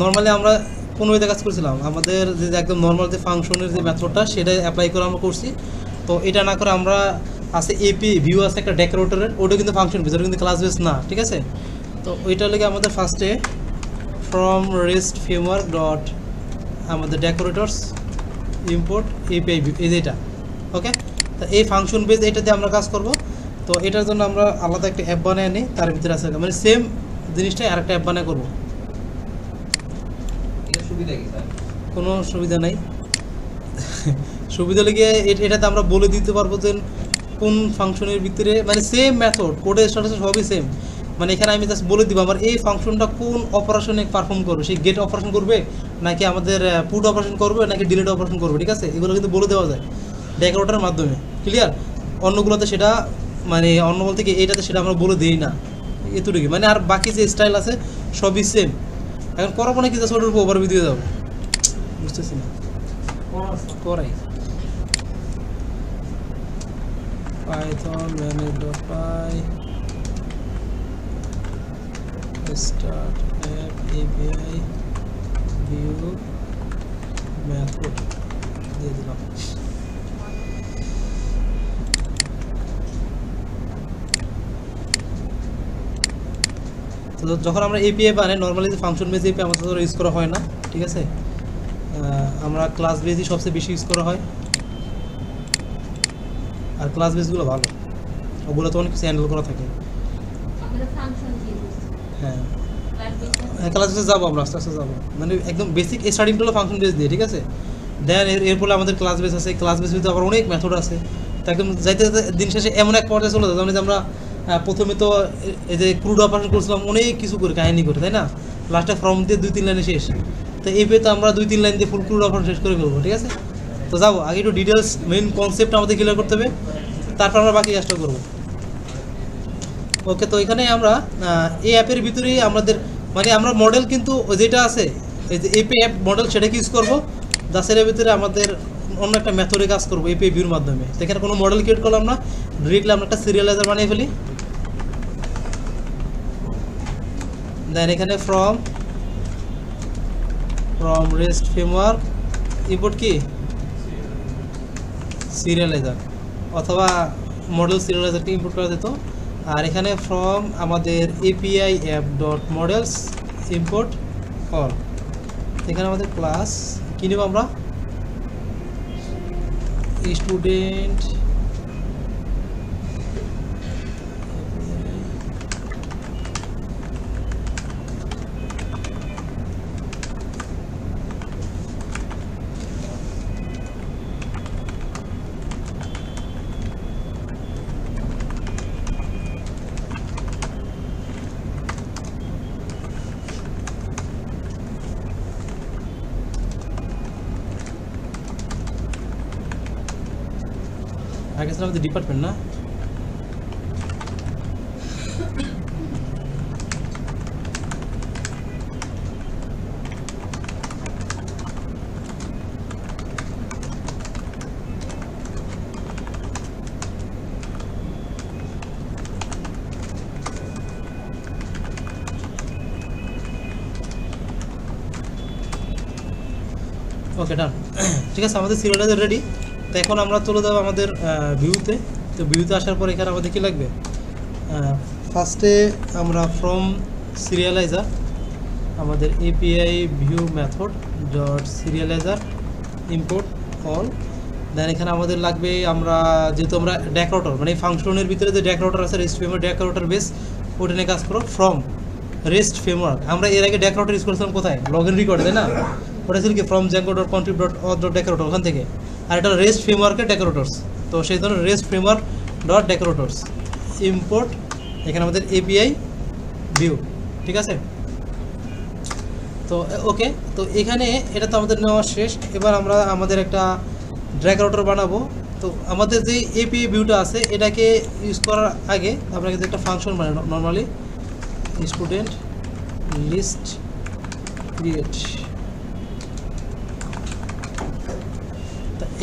Normally আমরা কোন ওয়েতে কাজ করছিলাম, আমাদের যে একদম নর্মাল যে ফাংশনের যে মেথডটা সেটা অ্যাপ্লাই করে আমরা করছি। তো এটা না করে আমরা আছে এপি ভিউ আছে একটা ডেকোরেটরের, ওটা কিন্তু ফাংশন বেস, ওটা কিন্তু ক্লাস বেস না, ঠিক আছে। তো ওইটা লেগে আমাদের ফার্স্টে ফ্রম রেস্ট ফ্রেমওয়ার্ক ডট আমাদের ডেকোরেটরস ইম্পোর্ট এপিআই ভিউ, এই যে এটা, ওকে। তো এই ফাংশন বেস এটা দিয়ে আমরা কাজ করব। তো এটার জন্য আমরা আলাদা একটা অ্যাপ বানিয়ে নিই, তার ভিতরে আছে মানে সেম জিনিসটাই আরেকটা অ্যাপ বানিয়ে করবো। কোনো সুবিধা নাই। সুবিধা লেগে এটাতে আমরা বলে দিতে পারবো যে কোন ফাংশনের ভিতরে মানে সেম মেথড, কোডের স্ট্যাটাস সবই সেম। মানে এখানে আমি জাস্ট বলে দিব আমার এই ফাংশনটা কোন অপারেশনে পারফর্ম করবে, সেই গেট অপারেশন করবে নাকি আমাদের পুট অপারেশন করবে নাকি ডিলিট অপারেশন করবে, ঠিক আছে। এগুলো কিন্তু বলে দেওয়া যায় ডেকোরেটরের মাধ্যমে, ক্লিয়ার। অন্যগুলোতে সেটা মানে অন্য বলতে কি এইটাতে সেটা আমরা বলে দিই না, এতটুকু। মানে আর বাকি যে স্টাইল আছে সবই সেম। এখন করাবো নাকি জাস্ট ওটার উপর ওভারভিউ দিয়ে যাবো, বুঝতেছি না। করাই python manage.py start app api view method দিয়ে দিলাম। তো যখন আমরা এপিআই বানাই নর্মালি ফাংশন বেস এপিআই আমাদের ইউজ করা হয় না, ঠিক আছে। আমরা ক্লাস বেসই সবচেয়ে বেশি ইউজ করা হয়, আর ক্লাস বেসগুলো ভালো, ওগুলো তো অনেক কিছু হ্যান্ডেল করা থাকে। হ্যাঁ হ্যাঁ, ক্লাস বেসে যাবো আমরা, আস্তে আস্তে যাবো। মানে একদম বেসিক স্টার্টিং হলো ফাংশন বেস দিয়ে, ঠিক আছে। দেন এরপরে আমাদের ক্লাস বেস আছে, ক্লাস বেস ভিতরে আবার অনেক মেথড আছে। তো একদম যাইতে যাইতে দিন শেষে এমন এক পর্যায়ে চলে যায় যেমন যে আমরা প্রথমে তো এই যে ক্রুড অপারেশন করছিলাম অনেক কিছু করে কাহিনী করে, তাই না। লাস্টে ফর্ম দিয়ে 2-3 লাইনে শেষ। তো এই পেয়ে তো আমরা 2-3 লাইন দিয়ে ফুল ক্রুড অপারেশন শেষ করে ফেলবো, ঠিক আছে। তো যাবো আগে একটু ডিটেলস মেইন কনসেপ্ট আমাদের ক্লিয়ার করতে হবে, তারপর আমরা বাকি কাজটা করবো, ওকে। তো এখানে আমরা এই অ্যাপের ভিতরেই আমাদের মানে আমরা মডেল কিন্তু যেটা আছে এই যে এপি অ্যাপ মডেল সেটাকে ইউজ করবো। দাসের ভিতরে আমাদের অন্য একটা মেথডে কাজ করবো এপিআই ভিউর মাধ্যমে। সেখানে কোনো মডেল ক্রিয়েট করলাম না, ডিরেক্টলি আমরা একটা সিরিয়ালাইজার বানিয়ে ফেলি। দেন এখানে ফ্রম রেস্ট ফ্রেমওয়ার্ক ইম্পোর্ট কি সিরিয়ালাইজার, অথবা মডেল সিরিয়ালাইজারকে ইম্পোর্ট করা যেত। আর এখানে ফ্রম আমাদের API app dot models import all, এখানে আমাদের ক্লাস কী নেব আমরা স্টুডেন্ট আগে ছিল আমাদের ডিপার্টমেন্ট না। ওকে ডান, ঠিক আছে। আমাদের সিরিয়ালাইজার রেডি। তো এখন আমরা চলে যাবো আমাদের ভিউতে। তো ভিউতে আসার পর এখানে আমাদের কী লাগবে, ফার্স্টে আমরা ফ্রম সিরিয়ালাইজার আমাদের API view method dot serializer import all. Then এখানে আমাদের লাগবে আমরা যেহেতু আমরা ডেকোরেটর মানে ফাংশনের ভিতরে যে ডেকোরেটর আছে রেস্ট ফ্রেমওয়ার্ক ডেকোরেটর বেস, ওটা নিয়ে কাজ করো ফ্রম রেস্ট ফ্রেমওয়ার্ক। আমরা এর আগে ডেকোরেটর ইউজ করছিলাম কোথায়, লগ ইন রেকর্ড, তাই না। ওটা ছিল কি from Django dot contrib dot auth dot decorator, ওখান থেকে। আর এটা রেস্ট ফ্রেমওয়ার্কের ডেকোরেটরস, তো সেই ধরনের rest framework dot decorators import এখানে আমাদের এপিআই ভিউ, ঠিক আছে। তো ওকে, তো এখানে এটা তো আমাদের নেওয়া শেষ। এবার আমরা আমাদের একটা ডেকোরেটর বানাবো। তো আমাদের যে এপিআই ভিউটা আছে এটাকে ইউজ করার আগে আপনাকে যে একটা ফাংশন বানাই নর্মালি স্টুডেন্ট লিস্ট ক্রিয়েট।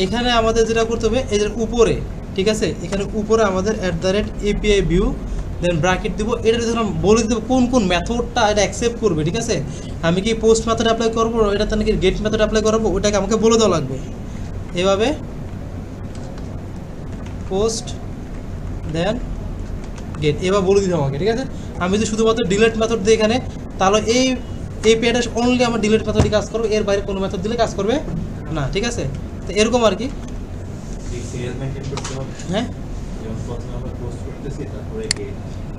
এখানে আমাদের যেটা করতে হবে এদের উপরে, ঠিক আছে, এখানে উপরে আমাদের @API view দেন ব্র্যাকেট দিব, এটা যখন বলে দেবো কোন কোন মেথডটা এটা অ্যাকসেপ্ট করবে, ঠিক আছে। আমি কি পোস্ট মেথড অ্যাপ্লাই করবো, এটা নাকি গেট মেথড অ্যাপ্লাই করবো, ওটাকে আমাকে বলে দেওয়া লাগবে। এভাবে পোস্ট দেন গেট এবার বলে দিতে আমাকে, ঠিক আছে। আমি যদি শুধুমাত্র ডিলেট মেথড দিই এখানে, তাহলে এই এপিআইটা অনলি আমার ডিলেট মেথডই কাজ করবে, এর বাইরে কোনো মেথড দিলে কাজ করবে না, ঠিক আছে। তো এরকম আর কি। হ্যাঁ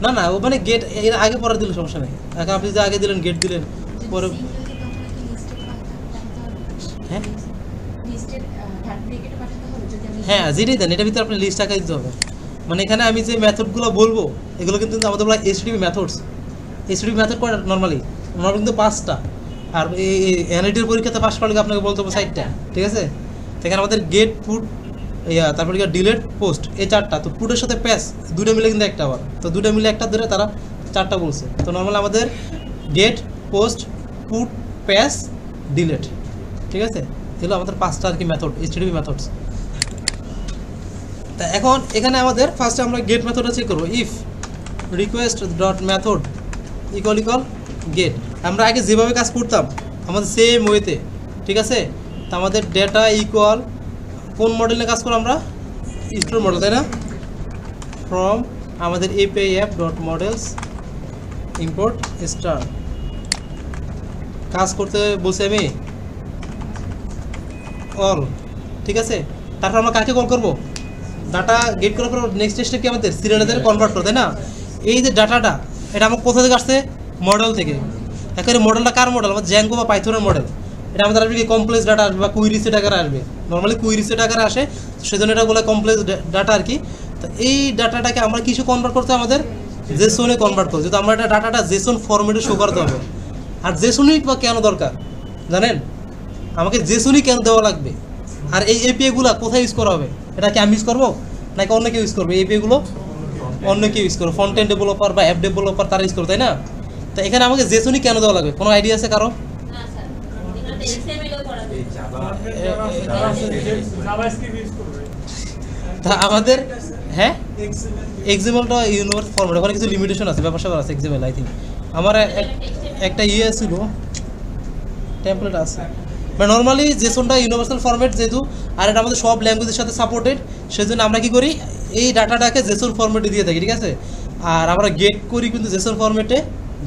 না না, ও মানে গেট এর আগে পরে দিলে সমস্যা নেই। এখন আপনি যে আগে দিলেন গেট দিলেন পরে, হ্যাঁ হ্যাঁ যেটাই দেন এটার ভিতরে আপনি লিস্ট আঁকা দিতে হবে। মানে এখানে আমি যে মেথডগুলো বলবো এগুলো কিন্তু আমাদের বলা এইচটিটিপি মেথডস। এইচটিটিপি মেথড কয়টা নর্মালি কিন্তু 5টা, আর এই এনআইটির পরীক্ষাতে পাস করলে আপনাকে বলতে হবে 60টা, ঠিক আছে। এখানে আমাদের গেট পুট তারপরে ডিলেট পোস্ট এই 4টা। তো পুটের সাথে প্যাস দুটো মিলে কিন্তু একটা, আবার তো দুটো মিলে একটা ধরে তারা 4টা বলছে। তো নর্মালি আমাদের গেট পোস্ট পুট প্যাস ডিলেট, ঠিক আছে। এগুলো আমাদের 5টা আর কি মেথড, এইচটিটিপি মেথডস। তা এখন এখানে আমাদের ফার্স্টে আমরা গেট মেথডটা চেক করবো। If request dot method equal get, আমরা আগে যেভাবে কাজ করতাম আমাদের সেম ওয়েতে, ঠিক আছে। তা আমাদের ডেটা ইকুয়াল কোন মডেলে কাজ করো আমরা, স্টোর মডেল, তাই না। ফ্রম আমাদের API app dot models import star কাজ করতে বলছি আমি অল, ঠিক আছে। তারপর আমরা কাকে কল করবো, ডাটা গেট করার পর নেক্সট স্টেপ কি আমাদের সিরিয়ালাইজারে কনভার্ট করো, তাই না। এই যে ডাটাটা এটা আমার কোথা থেকে আসছে, মডেল থেকে। একেবারে মডেলটা কার মডেল, আমার জ্যাঙ্গো বা পাইথনের মডেল। এটা আমাদের আসবে কি কমপ্লেক্স ডাটা আসবে বা কুইরি সেট আকারে আসবে, নর্মালি কুইরি সেট আকারে আসে, সেজন্য এটা বলে কমপ্লেক্স ডাটা আর কি। তো এই ডাটাটাকে আমরা কিছু কনভার্ট করতে আমাদের জেসনে কনভার্ট করতে, তো আমরা এটা ডাটাটা জেসন ফরম্যাটে শো করতে হবে। আর জেসনই বা কেন দরকার জানেন, আমাকে জেসনই কেন দেওয়া লাগবে, আর এই এপিআইগুলো কোথায় ইউজ করা হবে, এটা কি আমি ইউজ করবো নাকি অন্য কেউ ইউজ করবে, এপিআইগুলো অন্য কেউ ইউজ করবে, ফ্রন্ট এন্ড ডেভেলপার বা অ্যাপ ডেভেলপার তারা ইউজ করবে, তাই না। তো এখানে আমাকে জেসনই কেন দেওয়া লাগবে, কোনো আইডিয়া আছে কারো? তা আমাদের হ্যাঁ এক্সাম্পলটা ইউনিভার্সাল ফরম্যাট, ওখানে কিছু লিমিটেশন আছে, ব্যাপার স্যাপার আছে এক্সাম্পল। আই থিঙ্ক আমার একটা ইয়ে ছিল টেমপ্লেট আছে, মানে নর্মালি জেসনটা ইউনিভার্সাল ফরম্যাট যেহেতু, আর এটা আমাদের সব ল্যাঙ্গুয়েজের সাথে সাপোর্টেড, সেজন্য আমরা কী করি এই ডাটাটাকে জেসন ফরম্যাটে দিয়ে থাকি, ঠিক আছে। আর আমরা গেট করি কিন্তু জেসন ফরম্যাটে,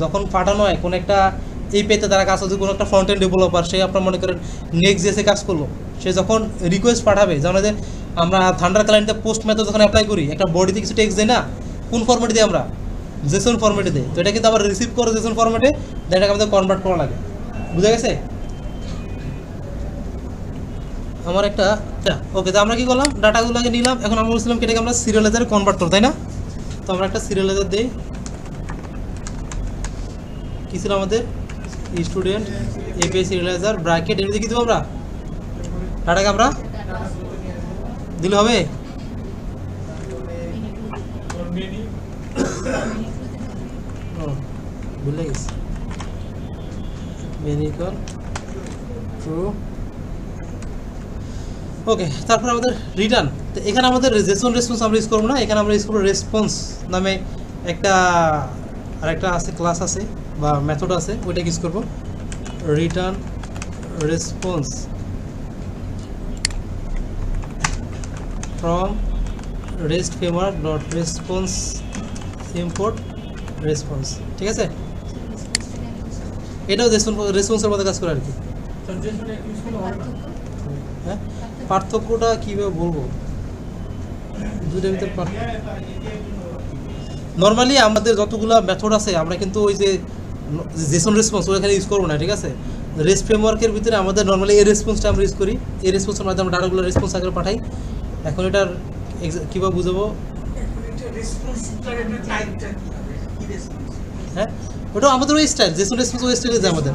যখন পাঠানো হয় কোনো একটা এই পেতে তারা কাজ হচ্ছে, কোনো একটা ফ্রন্ট এন্ড ডেভেলপার, সে আপনার মনে করেন নেক্সট জেসে কাজ করলো, সে যখন রিকোয়েস্ট পাঠাবে, যেমন যে আমরা থান্ডার ক্লায়েন্টে পোস্ট মেথড যখন অ্যাপ্লাই করি, একটা বডিতে কিছু টেক্সট দেয় না, কোন ফরম্যাটে দিই আমরা, জেসন ফরম্যাটে দেয়। তো এটা কিন্তু আবার রিসিভ করে জেসন ফরম্যাটে, এটাকে আমাদের কনভার্ট করা লাগে, বুঝা গেছে আমার একটা। ওকে, তো আমরা কী করলাম, ডাটাগুলোকে নিলাম, এখন আমরা বলছিলাম কি এটাকে আমরা সিরিয়ালাইজারে কনভার্ট করব, তাই না। তো আমরা একটা সিরিয়ালাইজার দিই, কী ছিল আমাদের স্টুডেন্ট এপিআই সিরিয়ালাইজার ব্র্যাকেট, এর মধ্যে কী দেবো আমরা ডাটাকে আমরা দিলে হবে। ভুলে গেছি মেনিকল ট্রু। ওকে, তারপর আমাদের রিটার্ন। তো এখানে আমাদের জেসন রেসপন্স আমরা ইউজ করবো না, এখানে আমরা ইউজ করবো রেসপন্স নামে একটা আরেকটা আছে, ক্লাস আছে বা মেথড আছে, ওইটা ইউজ করবো। Return response from rest framework dot response import response, ঠিক আছে। এটাও রেসপন্সের মধ্যে কাজ করে আর কি। হ্যাঁ, পার্থক্যটা কীভাবে বলবো, দুটোর ভিতরে নর্মালি আমাদের যতগুলো মেথড আছে আমরা কিন্তু ওই যে জেসন রেসপন্স ওইখানে ইউজ করবো না, ঠিক আছে। রেস্ট ফ্রেমওয়ার্কের ভিতরে আমাদের নর্মালি এই রেসপন্সটা আমরা ইউজ করি, এই রেসপন্সের মাধ্যমে আমরা ডাটাগুলো রেসপন্স আকারে পাঠাই। এখন এটার কীভাবে বুঝাবো, হ্যাঁ ওটা আমাদের ওই স্টাইল, জেসন রেসপন্স ওই স্টাইলে যাবে, আমাদের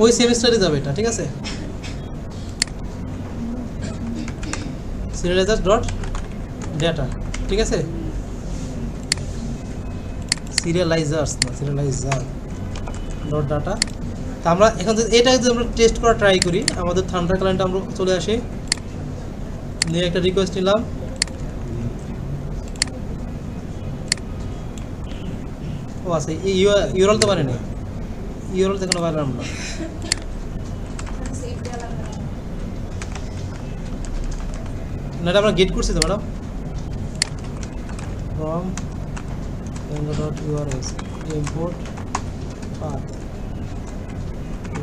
ওই সেম স্টাইলে যাবে এটা, ঠিক আছে। সিরিয়ালাইজার ডট ডেটা, ঠিক আছে, সিরিয়ালাইজার্স না সিরিয়ালাইজার ডট ডাটা। তা আমরা এখন এটা যদি আমরা টেস্ট করা ট্রাই করি, আমাদের থান্ডার ক্লায়েন্টে আমরা চলে আসি, নিয়ে একটা রিকোয়েস্ট নিলাম, ও আচ্ছা, এই ইউরল তো পারেনি, ইউরল তো এখনো পারলাম না। না এটা আমরা গেট করছি তো madam, from django.urls import path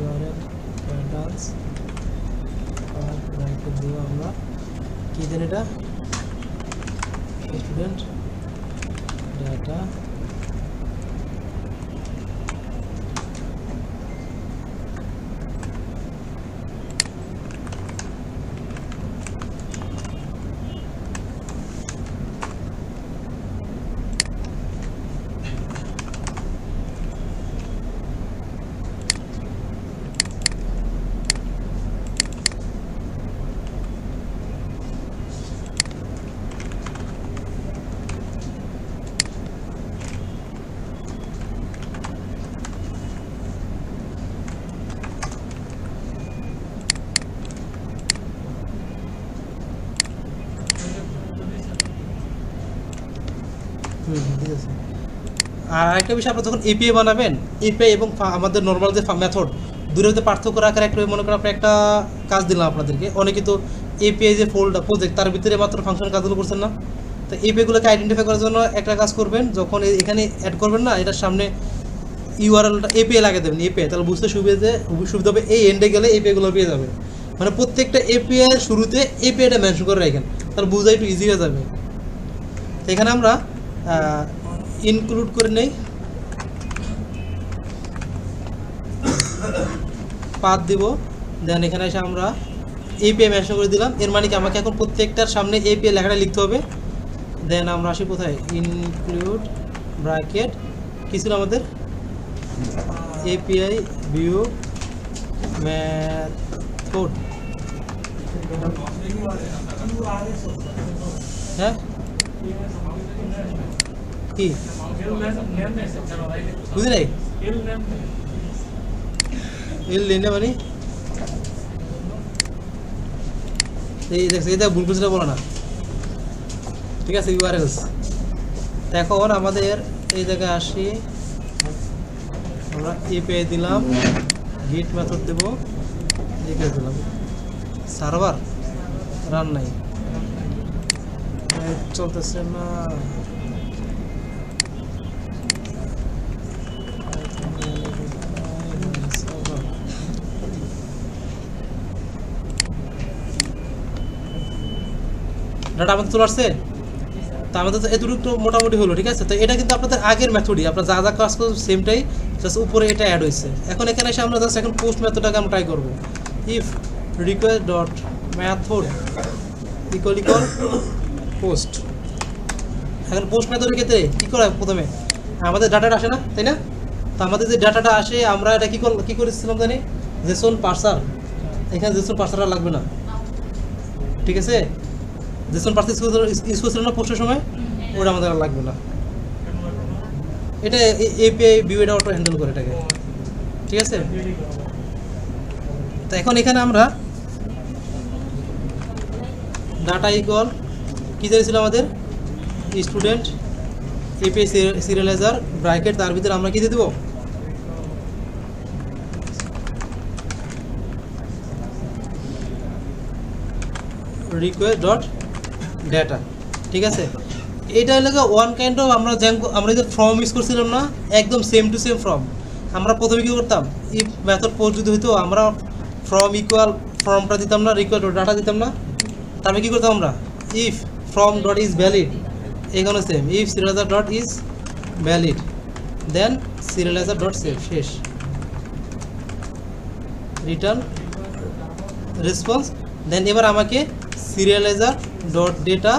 url patterns path right দিব আমরা কি দেন এটা স্টুডেন্ট ডাটা ঠিক আছে। আর আরেকটা বিষয়, আপনারা যখন এপিআই বানাবেন, এপিআই এবং আমাদের নর্মাল যে মেথড দূরের মধ্যে পার্থক্য রাখার একটা, মনে করেন আপনি একটা কাজ দিলাম আপনাদেরকে, অনেকে তো এপিআই যে ফোল্ডার প্রজেক্ট তার ভিতরে মাত্র ফাংশন কাজগুলো করছেন না, তো এপিআইগুলোকে আইডেন্টিফাই করার জন্য একটা কাজ করবেন, যখন এখানে অ্যাড করবেন না, এটার সামনে ইউআরএলটা এপিআই লাগিয়ে দেবেন, এপিআই, তাহলে বুঝতে সুবিধা হবে, এই এন্ডে গেলে এপিআইগুলো পেয়ে যাবে, মানে প্রত্যেকটা এপিআই শুরুতে এপিআইটা মেনশন করে রাখেন, তাহলে বোঝা একটু ইজি হয়ে যাবে। তো এখানে আমরা ইনক্লুড করে নেই, পাথ দিব, দেন এখানে এসে আমরা এপিআই মেনশন করে দিলাম, এর মানে কি আমাকে এখন প্রত্যেকটার সামনে এপিআই লেখাটা লিখতে হবে। দেন আমরা আসি কোথায়, ইনক্লুড ব্র্যাকেট কি ছিল আমাদের, এপিআই ভিউ মেথড, হ্যাঁ কি বুঝলি নাই, এল লেনে মানে এই দেখছি, এটা ভুল বুঝলে বলো না, ঠিক আছে, ইউআরএলস। এখন আমাদের এই জায়গায় আসি, আমরা এপিআই দিলাম, গেট মেথড দেব, লিখে দিলাম, সার্ভার রান নাই, চলতেছে না, ডাটা আমাদের চলে আসছে, তো আমাদের তো এতটুকু মোটামুটি হলো, ঠিক আছে। তো এটা কিন্তু আপনাদের আগের মেথডই, আপনার যা যা কাজ করছেন সেমটাই, জাস্ট উপরে এটা অ্যাড হয়েছে। এখন এখানে এসে আমরা জাস্ট এখন পোস্ট মেথডটাকে আমরা ট্রাই করবো, if request dot method equal post. এখন পোস্ট মেথডের ক্ষেত্রে কী করা প্রথমে আমাদের ডাটাটা আসে না, তাই না? তো আমাদের যে ডাটাটা আসে আমরা এটা কী করেছিলাম জানি, জেসন পার্সার, এখানে জেসন পার্সারটা লাগবে না, ঠিক আছে, জেসন পার্সার ইউজ করছিলাম না পোস্টের সময়, ওটা আমাদের আর লাগবে না, এটা এপিআই ভিউ এটা অটো হ্যান্ডেল করে এটাকে, ঠিক আছে। তো এখন এখানে আমরা ডাটা ইকুয়াল কী জানিয়েছিল আমাদের, স্টুডেন্ট এপিআই সিরিয়ালাইজার ব্র্যাকেট, তার ভিতরে আমরা কী দিয়ে দেবো, রিকোয়েস্ট ডট ডেটা, ঠিক আছে। এটা হলো ওয়ান কাইন্ড অফ আমরা যে ফর্ম ইউজ করছিলাম না, একদম সেম টু সেম ফর্ম। আমরা প্রথমে কী করতাম, ইফ মেথড পোস্ট যদি হইতো আমরা ফর্ম ইকুয়াল ফর্মটা দিতাম না, রিকোয়েস্ট ডট ডাটা দিতাম না, তারপরে কী করতাম আমরা, if form dot is valid, এখানে same, if serializer dot is valid, then serializer dot save, শেষ, রিটার্ন রেসপন্স। দেন এবার আমাকে সিরিয়ালাইজার ডট ডেটা,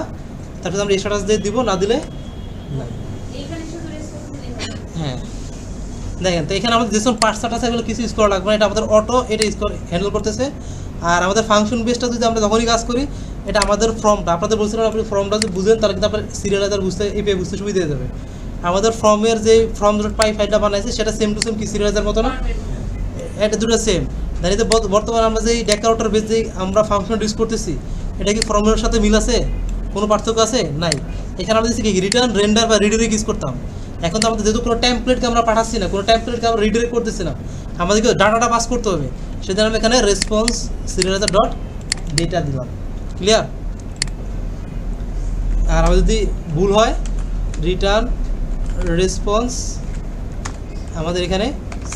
তারপরে আমরা স্ট্যাটাস দিয়ে দিব, না দিলে না, হ্যাঁ দেখেন। তো এখানে আমাদের যেসব পার্টস আছে এগুলো কিছু ইউজ করা লাগবে না, এটা আমাদের অটো এটা হ্যান্ডেল করতেছে। আর আমাদের ফাংশন বেসটা যদি আমরা যখনই কাজ করি, এটা আমাদের ফর্মটা আপনাদের বলছিলাম, আপনি ফর্মটা যদি বুঝেন তাহলে কিন্তু আপনার সিরিয়ালাইজার বুঝতে এপিআই বুঝতে সুবিধা হয়ে যাবে। আমাদের ফর্মের যে ফর্ম ডট পাই ফাইলটা বানাইছে সেটা সেম টু সেম কি সিরিয়ালাইজার মতো না, এটা দুটো সেম। দাঁড়িয়ে বর্তমানে আমরা যে ডেকাউটার বেস যে আমরা ফাংশন ইউজ করতেছি, এটা কি ফর্মের সাথে মিল আছে, কোনো পার্থক্য আছে নাই। এখানে আমরা কি রিটার্ন রেন্ডার বা রিডাইরেক্ট ইউজ করতাম, এখন তো আমাদের যেহেতু কোনো টেমপ্লেটকে আমরা পাঠাচ্ছি না, কোনো টেমপ্লেটকে আমরা রিডাইরেক্ট করতেছি না, আমাদেরকে ডাটাটা পাস করতে হবে। সেজন্য আমি এখানে রেসপন্স সিরিয়ালাইজার ডট ডেটা দিলাম। ক্লিয়ার? আর আমার যদি ভুল হয় রিটার্ন রেসপন্স আমাদের এখানে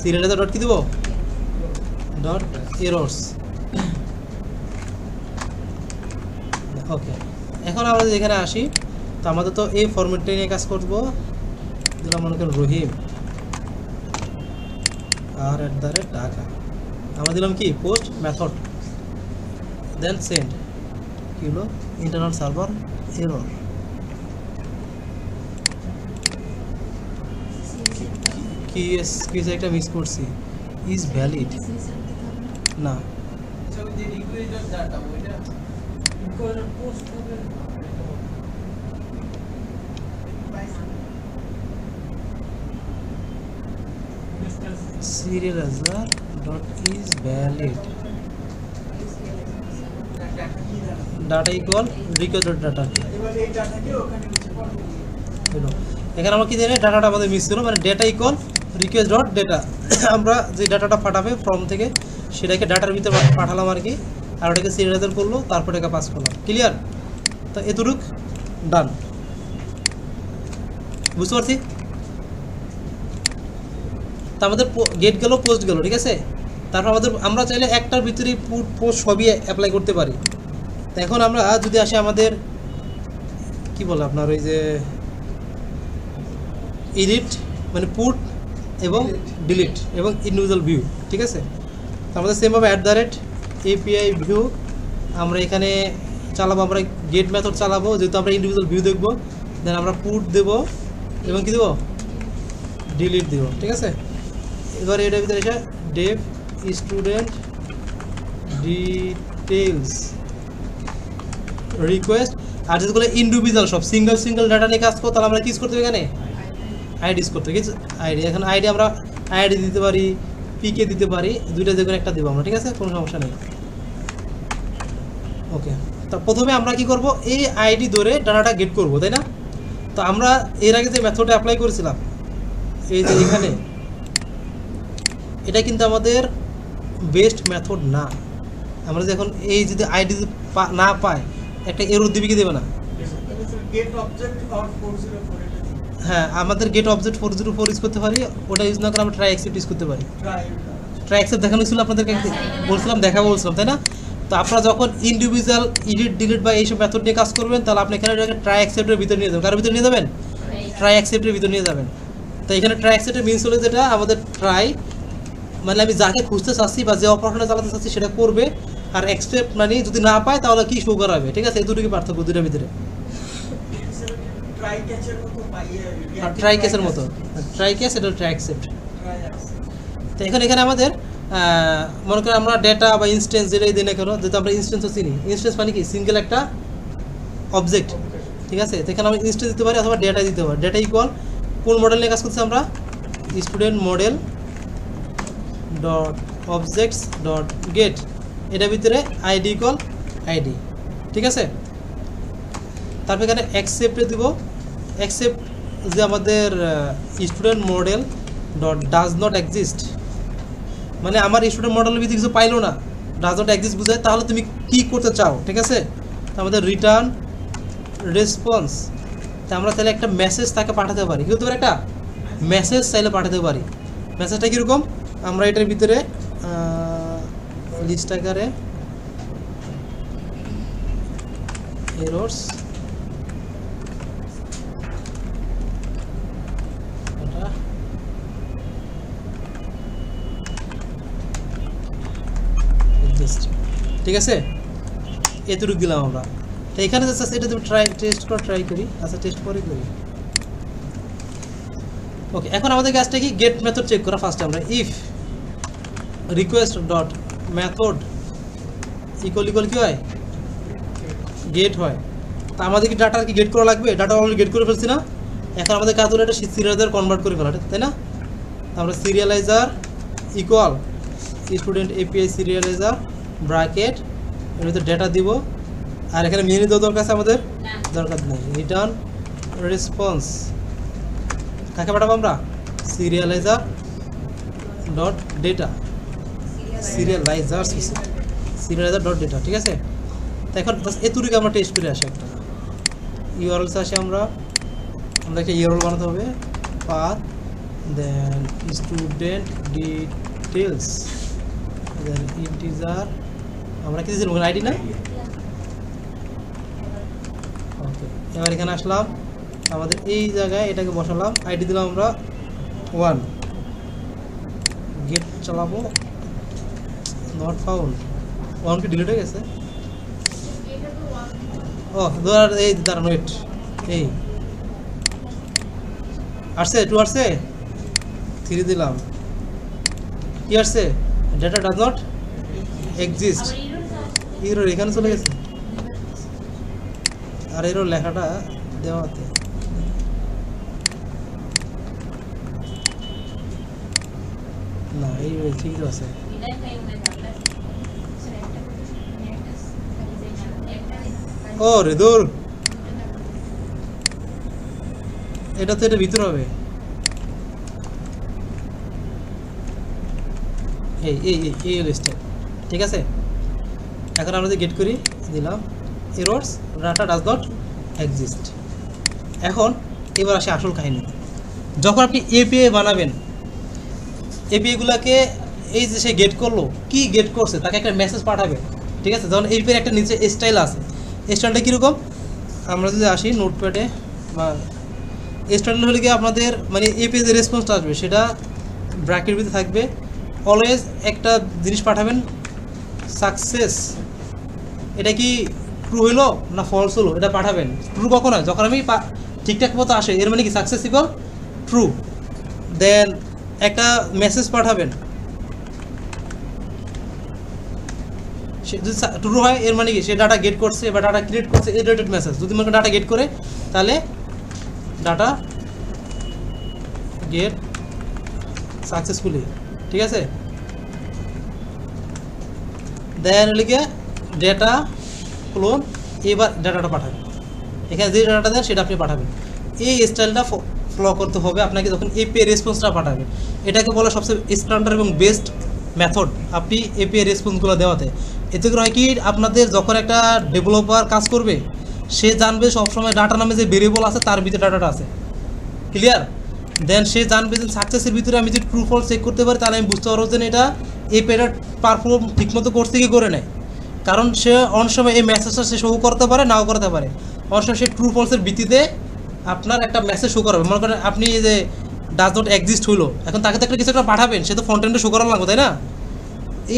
সিরিয়ালাইজার ডট কী দেবো, ডট এরর্স। ওকে, এখন আমরা যদি এখানে আসি তো আমাদের তো এই ফরম্যাটটা নিয়ে কাজ করবো। দিলাম মনে করেন রহিম আর @টাকা, আমরা দিলাম কি পোস্ট মেথড, দেন সেন্ড। কি হলো, ইন্টারনাল সার্ভার এরর। কি একটা মিস করছি, ইজ ভ্যালিড না, serializer dot is valid data equal request data। এখানে আমরা কি জানি, ডাটাটা আমাদের মিস ছিল, মানে data equal request dot data. আমরা যে ডাটাটা পাঠাবে ফর্ম থেকে সেটাকে ডাটার ভিতরে পাঠালাম আর কি, আর ওটাকে সিরিয়ালাইজার করলো, তারপর এটাকে পাস করলাম। ক্লিয়ার? তো এতটুক ডান, বুঝতে পারছি? তা আমাদের গেট গেল, পোস্ট গেল, ঠিক আছে। তারপর আমরা চাইলে একটার ভিতরেই পুট পোস্ট সবই অ্যাপ্লাই করতে পারি। তো এখন আমরা যদি আসি আমাদের কি বলে আপনার ওই যে এডিট মানে পুট এবং ডিলিট এবং ইন্ডিভিজুয়াল ভিউ, ঠিক আছে। তো আমাদের সেমভাবে @API ভিউ আমরা এখানে চালাবো, আমরা গেট মেথড চালাবো, যেহেতু আমরা ইন্ডিভিজুয়াল ভিউ দেখবো। দেন আমরা পুট দেবো এবং কী দেবো, ডিলিট দেবো, ঠিক আছে। এবার এটার ভিতরে এসে ডেভ স্টুডেন্ট ডিটেলস রিকোয়েস্ট, আর যেগুলো ইন্ডিভিজুয়াল সব সিঙ্গেল ডাটা নিয়ে কাজ করো, তাহলে আমরা কি করতে হবে এখানে আইডিস করতে হবে। আইডি, এখন আইডি আমরা আইডি দিতে পারি, পিকে দিতে পারি, দুইটা যে কোনো একটা দেবো আমরা, ঠিক আছে, কোনো সমস্যা নেই। ওকে, তো প্রথমে আমরা কি করব, এই আইডি ধরে ডাটাটা গেট করব, তাই না। তো আমরা এর আগে যে মেথডটা অ্যাপ্লাই করেছিলাম এই যে এখানে, এটা কিন্তু আমাদের বেস্ট মেথড না। আমরা যখন এই যদি আইডি না পাই, একটা এরর দিবে কি দেবে না। হ্যাঁ, আমাদের গেট অবজেক্ট 404 ইউজ করতে পারি, ওটা ইউজ না করে আমরা ট্রাই অ্যাকসেপ্ট ইউজ করতে পারি। ট্রাই অ্যাকসেপ্ট দেখানো ছিল আপনাদেরকে, বলছিলাম দেখাবো বলছিলাম, তাই না। তো আপনারা যখন ইন্ডিভিজুয়াল এডিট ডিলিট বা এইসব মেথড নিয়ে কাজ করবেন, তাহলে আপনি এখানে ট্রাই অ্যাকসেপ্টের ভিতরে নিয়ে যাবেন। কার ভিতরে নিয়ে যাবেন, ট্রাই অ্যাকসেপ্টের ভিতরে নিয়ে যাবেন। তো এখানে ট্রাই অ্যাকসেপ্টের মিনস হলো যেটা আমাদের ট্রাই মানে আমি যাকে খুঁজতে চাচ্ছি বা যে অপারেশনে চালাতে চাচ্ছি সেটা করবে, আর অ্যাকসেপ্ট মানে যদি না পায় তাহলে কি শো করাবে, ঠিক আছে। এই দুটোকে পার্থক্য দুটোর ভিতরে। ট্রাই কেসের মতো, ট্রাই কেস এটা ট্রাই অ্যাকসেপ্ট। তো এখানে আমাদের মনে করেন আমরা ডেটা বা ইনস্টেন্স যেটাই দিই না কেন, যেহেতু আমরা ইনস্টেন্সও চিনি, ইনস্টেন্স মানে কি সিঙ্গেল একটা অবজেক্ট, ঠিক আছে। তো এখানে আমরা ইনস্টেন্স দিতে পারি অথবা ডেটা দিতে পারি। ডেটা ইকুয়াল কোন মডেল নিয়ে কাজ করছি আমরা, student model dot objects dot gate, এটার ভিতরে আইডি ইকুয়াল আইডি, ঠিক আছে। তারপর এখানে অ্যাকসেপ্টে দিব, অ্যাকসেপ্ট যে আমাদের student model dot does not exist, মানে আমার স্টুডেন্ট মডেলের ভিতরে কিছু পাইলো না, ডাজ নট এক্সিস্ট বোঝায় তাহলে তুমি কী করতে চাও, ঠিক আছে। আমাদের রিটার্ন রেসপন্স, তা আমরা চাইলে একটা মেসেজ তাকে পাঠাতে পারি, কি করতে পারি, একটা মেসেজ চাইলে পাঠাতে পারি। মেসেজটা কীরকম, আমরা এটার ভিতরে লিস্ট আকারে এরর্স ঠিক আছে, এতটুকু দিলাম আমরা। তো এখানে এটা তুমি ট্রাই করি, আচ্ছা টেস্ট করে করি। ওকে, এখন আমাদের কাজটা কি, গেট মেথড চেক করা। ফার্স্টে আমরা if request dot method equal কি হয়, গেট হয়। তা আমাদের কি ডাটা কি গেট করা লাগবে, ডাটা অলরেডি গেট করে ফেলছি না। এখন আমাদের কাজ হলো এটা সিরিয়ালাইজার কনভার্ট করে ফেলা, তাই না। আমরা সিরিয়ালাইজার ইকুয়াল স্টুডেন্ট এপিআই সিরিয়ালাইজার ব্র্যাকেট, এর ভিতরে ডেটা দিব। আর এখানে মিনি দেওয়া দরকার আছে আমাদের, দরকার নেই। রিটার্ন রেসপন্স কাকে পাঠাবো আমরা সিরিয়ালাইজার ডট ডেটা সিরিয়ালাইজার ডট ডেটা, ঠিক আছে। তো এখন এতুরিকে আমরা টেস্ট করে আসি একটা ইউআরএলস আসে, আমরা একটা ইউআরএল বানাতে হবে, পাথ দেন স্টুডেন্ট ডিটেলস দেন ইন্টিজার, আমরা কি দিয়েছিলাম আইডি না, ওকে। এবার এখানে আসলাম, আমাদের এই জায়গায় এটাকে বসালাম, আইডি দিলাম আমরা 1, গেট চালাবো, নট ফাউন্ড, 1 কি ডিলিট হয়ে গেছে, ও এই দাঁড়ানো, ওয়েট, এই আসছে 2 আসছে, 3 দিলাম, কি আসছে, data does not exist, error এখানে চলে গেছে, আর এরর লেখাটা দেওয়াতে না, এই ঠিক আছে, ও রে দূর, এটা তো এটা ভিতর হবে, এই এই এই লিস্টে, ঠিক আছে। এখন আমরা যদি গেট করি, দিলাম errors data does not exist. এখন এবার আসে আসল কাহিনী, যখন আপনি এপিআই বানাবেন, এপিআইগুলোকে এই যে সে গেট করলো, কি গেট করছে তাকে একটা মেসেজ পাঠাবে, ঠিক আছে। যখন এপিআই একটা নিচে স্টাইল আছে, স্টাইলটা কীরকম, আমরা যদি আসি নোটপ্যাডে, বা স্টাইল হলে কি আপনাদের মানে এপিআই যে রেসপন্সটা আসবে সেটা ব্র্যাকেট ভিতরে থাকবে, অলওয়েজ একটা জিনিস পাঠাবেন, সাকসেস, এটা কি ট্রু হইলো না ফলস হলো, এটা পাঠাবেন। ট্রু কখন হয়, যখন আমি ঠিকঠাক মতো আসে, এর মানে কি সাকসেস ইকুয়াল ট্রু। দেন একটা মেসেজ পাঠাবেন, সে যদি ট্রু হয় এর মানে কি সে ডাটা গেট করছে বা ডাটা ক্রিয়েট করছে, এই রিলেটেড মেসেজ। যদি মনে ডাটা গেট করে তাহলে ডাটা গেট সাকসেসফুলি, ঠিক আছে। দেন লিখে ডেটা ক্লোন, এবার ডাটাটা পাঠাবেন, এখানে যে ডাটাটা দেন সেটা আপনি পাঠাবেন। এই স্টাইলটা ফলো করতে হবে আপনাকে যখন এপিআই রেসপন্সটা পাঠাবেন। এটাকে বলা সবচেয়ে স্ট্যান্ডার্ড এবং বেস্ট মেথড আপনি এপিআই রেসপন্সগুলো দেওয়াতে। এতে করে হয় কি, আপনাদের যখন একটা ডেভেলপার কাজ করবে সে জানবে সবসময় ডাটা নামে যে ভেরিয়েবল আছে তার ভিতরে ডাটাটা আছে, ক্লিয়ার। দেন সে জানবে যে সাকসেসের ভিতরে আমি যদি ট্রু ফলস চেক করতে পারি তাহলে আমি বুঝতে পারবো যে এটা এপিআইটা পারফর্ম ঠিকমতো করছে কি করে নেয়। কারণ সে অনেক সময় এই মেসেজটা সে শো করতে পারে, নাও করতে পারে। অনেক সময় সে ট্রু ফলসের ভিত্তিতে আপনার একটা মেসেজ শো করাবে। মনে করেন আপনি যে ডাজ নট এক্সিস্ট হইলো, এখন তাকে তো একটা কিছু একটা পাঠাবেন, সে তো ফ্রন্ট এন্ডে শো করা লাগবে, তাই না।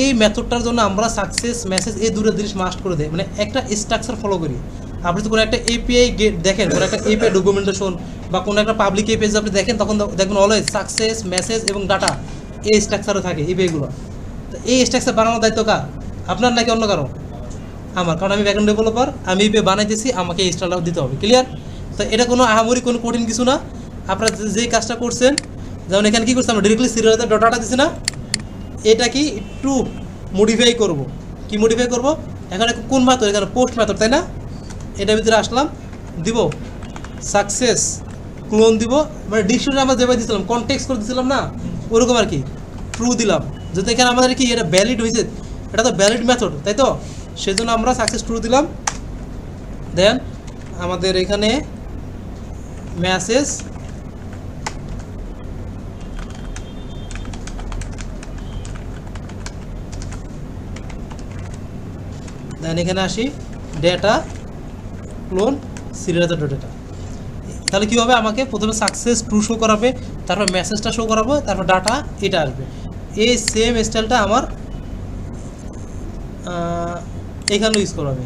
এই মেথডটার জন্য আমরা সাকসেস মেসেজ এই দুটো জিনিস মাস্ট করে দেয়, মানে একটা স্ট্রাকচার ফলো করি। আপনি তো কোনো একটা এপিআই দেখেন, কোনো একটা এপিআই ডকুমেন্টেশন বা কোনো একটা পাবলিক এপিআই আপনি দেখেন, তখন দেখবেন অলওয়েজ সাকসেস মেসেজ এবং ডাটা এই স্ট্রাকচারে থাকে এপিআইগুলো। তো এই স্ট্রাকচার বানানোর দায়িত্ব কার, আপনার নাকি অন্য কারো? আমার, কারণ আমি ব্যাকএন্ড ডেভেলপার, আমি এপিআই বানাইতেছি, আমাকে এই স্টাইলটা দিতে হবে, ক্লিয়ার। তো এটা কোনো আহামরি কোনো কঠিন কিছু না। আপনারা যেই কাজটা করছেন, যেমন এখানে কী করছে, আমরা ডিরেক্টলি সিরিয়ালাইজার ডাটা দিচ্ছি না, এটা কি একটু মডিফাই করব। কি মডিফাই করব, এখানে কোন মেথড, এখানে পোস্ট মেথড, তাই না। এটার ভিতরে আসলাম, দিব সাকসেস ক্লোন দিব, মানে ডিকশনারি আমরা যেভাবে দিয়েছিলাম কনটেক্সট করে দিয়েছিলাম না, ওরকম আর কি, ট্রু দিলাম। যদি এখানে আমাদের কি এটা ভ্যালিড হয়েছে, এটা তো ভ্যালিড মেথড, তাই তো, সেজন্য আমরা সাকসেস ট্রু দিলাম। দেন আমাদের এখানে মেসেজ দেন এখানে আসি ডেটা ক্লোন সিরিয়ালাইজার ডেটা। তাহলে কী হবে, আমাকে প্রথমে সাকসেস ট্রু শো করাবে, তারপর মেসেজটা শো করাবো, তারপর ডাটা এটা আসবে। এই সেম স্টাইলটা আমার এখানেও ইউজ করাবে,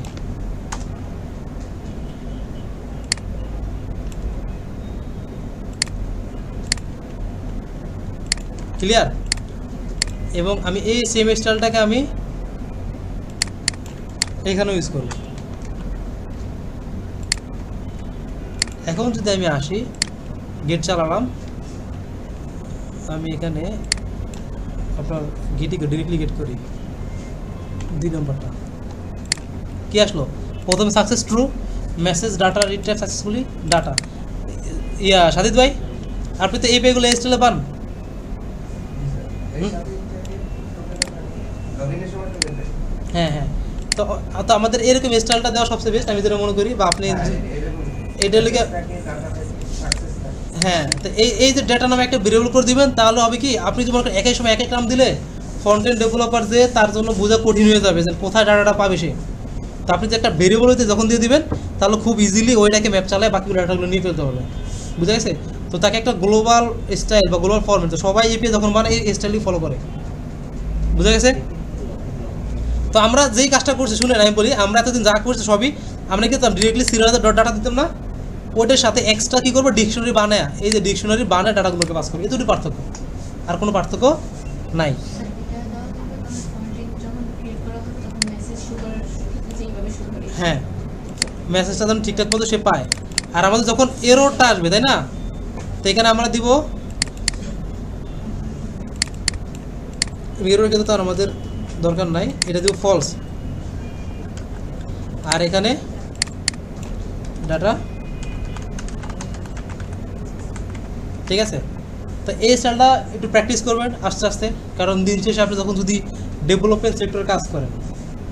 ক্লিয়ার। এবং আমি এই সেম স্টাইলটাকে আমি এখানেও ইউজ করব। এখন যদি আমি আসি, গেট চালালাম, আমি এখানে আপনার গেটিকে ডিরেক্টলি গেট করি, 2 নম্বরটা কি আসলো, প্রথমে success true, message data retrieve successfully, data. Sadid ভাই আপনি তো এই পেগুলো স্টাইলে পান। হ্যাঁ হ্যাঁ, তো তো আমাদের এরকম স্টাইলটা দেওয়া সবচেয়ে বেস্ট আমি যেটা মনে করি, বা আপনি এটা লিখে হ্যাঁ, তো এই যে ডেটা নামে একটা ভেরিয়েবল করে দিবেন, তাহলে হবে কি আপনি যদি মনে করেন একই সময় এক এক নাম দিলে ফ্রন্ট এন্ড ডেভেলপার যে তার জন্য বোঝা কঠিন হয়ে যাবে যে কোথায় ডাটাটা পাবে সে। তো আপনি যে একটা ভেরিয়েবল হইতে যখন দিয়ে দিবেন, তাহলে খুব ইজিলি ওইটাকে ম্যাপ চালায় বাকি ডাটাগুলো নিয়ে ফেলতে হবে, বুঝা গেছে? তো তাকে একটা গ্লোবাল স্টাইল বা গ্লোবাল ফরম্যাট, তো সবাই এপিআই যখন মানে এই স্টাইলই ফলো করে, বুঝা গেছে? তো আমরা যেই কাজটা করছি শুনেন আমি বলি, আমরা এতদিন যা করছি সবই আমরা কি ডিরেক্টলি সিরিয়াল ডট ডাটা দিতাম না, ওইটার সাথে এক্সট্রা কী করবো ডিকশনারি বানায়, এই যে ডিকশনারি বানায় ডাটাগুলোকে পাস করবে, এতটুকু পার্থক্য, আর কোনো পার্থক্য নাই। হ্যাঁ, মেসেজটা যেন ঠিকঠাক মতো সে পায়। আর আমাদের যখন এররটা আসবে, তাই না, তো এখানে আমরা দিব এরর, কিন্তু তার আমাদের দরকার নাই, এটা দিব ফলস। আর এখানে ডাটা, ঠিক আছে? তো এই স্টাইলটা একটু প্র্যাকটিস করবেন আস্তে আস্তে, কারণ দিন শেষে আপনি যখন যদি ডেভেলপমেন্ট সেক্টরে কাজ করেন,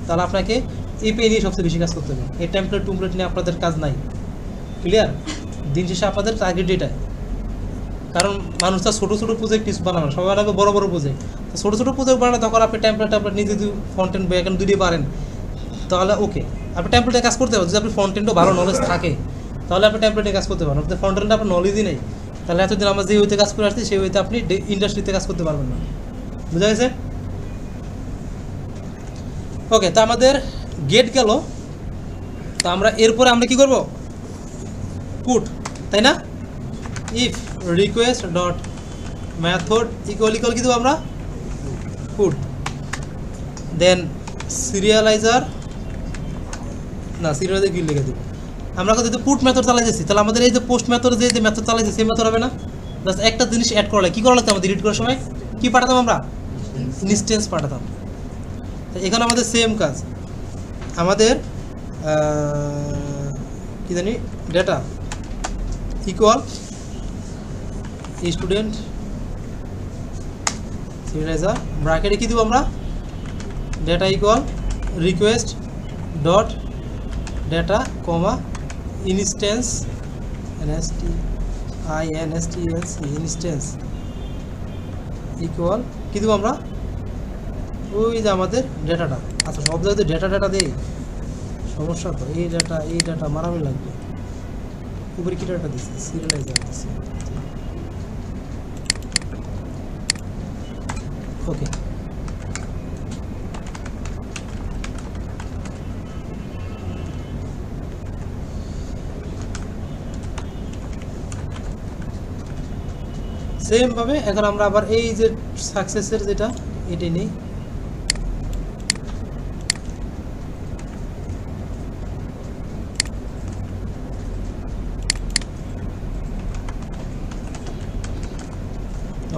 তাহলে আপনাকে এপিআই নিয়ে সবচেয়ে বেশি কাজ করতে হবে, এই টেমপ্লেট টুমপ্লেট নিয়ে আপনাদের কাজ নাই, ক্লিয়ার? দিন শেষে আপনাদের টার্গেট এটাই, কারণ মানুষ তো ছোটো ছোটো প্রজেক্ট কিছু বানানো, সবাই বানাবে বড় বড় প্রজেক্ট, তো ছোটো ছোটো প্রজেক্ট বানালে তখন আপনি টেমপ্লেট নিজে যদি ফ্রন্ট এন্ড ব্যাক এন্ড দুটোই পারেন, তাহলে ওকে, আপনি টেমপ্লেটে কাজ করতে পারেন। যদি আপনি ফ্রন্ট এন্ডও ভালো নলেজ থাকে, তাহলে আপনি টেমপ্লেটে কাজ করতে পারেন। আপনার ফ্রন্ট এন্ডে আপনার নলেজই নেই, তাহলে এতদিন আমরা যে ওইতে কাজ করে আসছি সেই ওইতে আপনি ইন্ডাস্ট্রিতে কাজ করতে পারবেন না, বুঝা গেছে? ওকে, তো আমাদের গেট গেল, তো আমরা এরপরে আমরা কি করব, পুট, তাই না? If request dot method equal কি দেবো আমরা, পুট, দেন সিরিয়ালাইজার, না সিরিয়ালাইজার কি লিখে দেবো আমরা, যদি পুট মেথড চালাই যাচ্ছি, তাহলে আমাদের এই যে পোস্ট মেথড যে মেথড চালাইছে সেই মেথড হবে না, জাস্ট একটা জিনিস অ্যাড করা লাগে, কী করা লাগতো আমাদের ডিলিট করার সময়, কী পাঠাতাম আমরা, ইনস্ট্যান্স পাঠাতাম। তো এখানে আমাদের সেম কাজ, আমাদের কি জানি ডেটা ইকুয়াল স্টুডেন্ট সিরিয়ালাইজার, ব্র্যাকেটে কী দেবো আমরা, data equal request dot data comma instance instance equal কী দেবো আমরা, ওই যে আমাদের ডেটাটা। আচ্ছা, সব জায়গায় ডেটা দেই, সমস্যা তো, এই ডাটা মারামি লাগবে। উপরে কি ডাটা দিচ্ছি, সিরিয়ালাইজার দিচ্ছি, ওকে। সেমভাবে এখন আমরা আবার এই যে সাকসেসের যেটা এটাই নেই,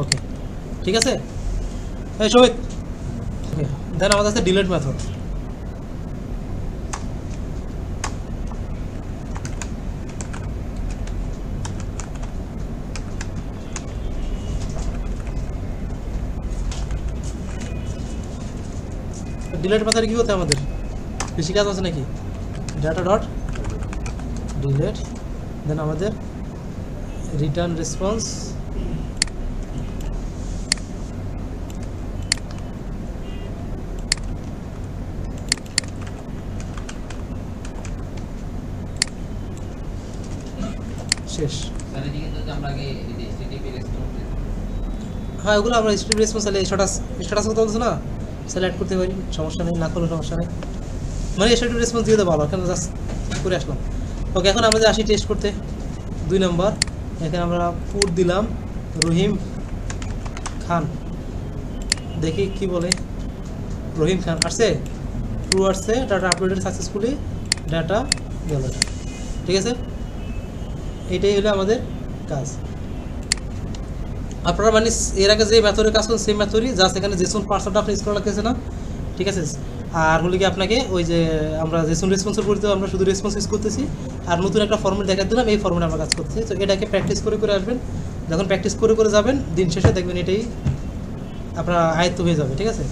ওকে, ঠিক আছে? এই শোভিত, ওকে, দেন আমাদের আছে ডিলিট মেথড। ডিলিট মেথডে কী করতে আমাদের বেশি কাজ আছে নাকি, ডাটা ডট ডিলিট, দেন আমাদের রিটার্ন রেসপন্স, শেষ। হ্যাঁ, ওগুলো আমরা স্টুডেন্ট রেসপন্স স্ট্যাটাস করতে বলছো না, সিলেক্ট করতে পারি, সমস্যা নেই, না করলে সমস্যা নেই, মানে স্টুডেন্ট রেসপন্স দিয়ে দেবো ভালো, এখানে জাস্ট করে আসলাম। ওকে, এখন আমাদের আসি টেস্ট করতে 2 নম্বর, এখানে আমরা পুট দিলাম রহিম খান, দেখি কি বলে, রহিম খান আসছে, ট্রু আসছে, ডাটা আপলোডেড সাকসেসফুলি, ডাটা গেল, ঠিক আছে? এইটাই হলো আমাদের কাজ। আপনারা মানে এর আগে যে মেথডে কাজ করেন সেই মেথডই, জাস্ট এখানে জেসন পার্সনটা আপনি ইউজ করা লাগতেছে না, ঠিক আছে? আর হলে কি আপনাকে ওই যে আমরা জেসন রেসপন্সের পরিতে আমরা শুধু রেসপন্স ইউজ করতেছি, আর নতুন একটা ফর্মেট দেখা দিলাম, এই ফর্মেটে আমরা কাজ করতেছি। তো এটাকে প্র্যাকটিস করে আসবেন, যখন প্র্যাকটিস করে করে যাবেন দিন শেষে দেখবেন এটাই আপনার আয়ত্ত হয়ে যাবে, ঠিক আছে।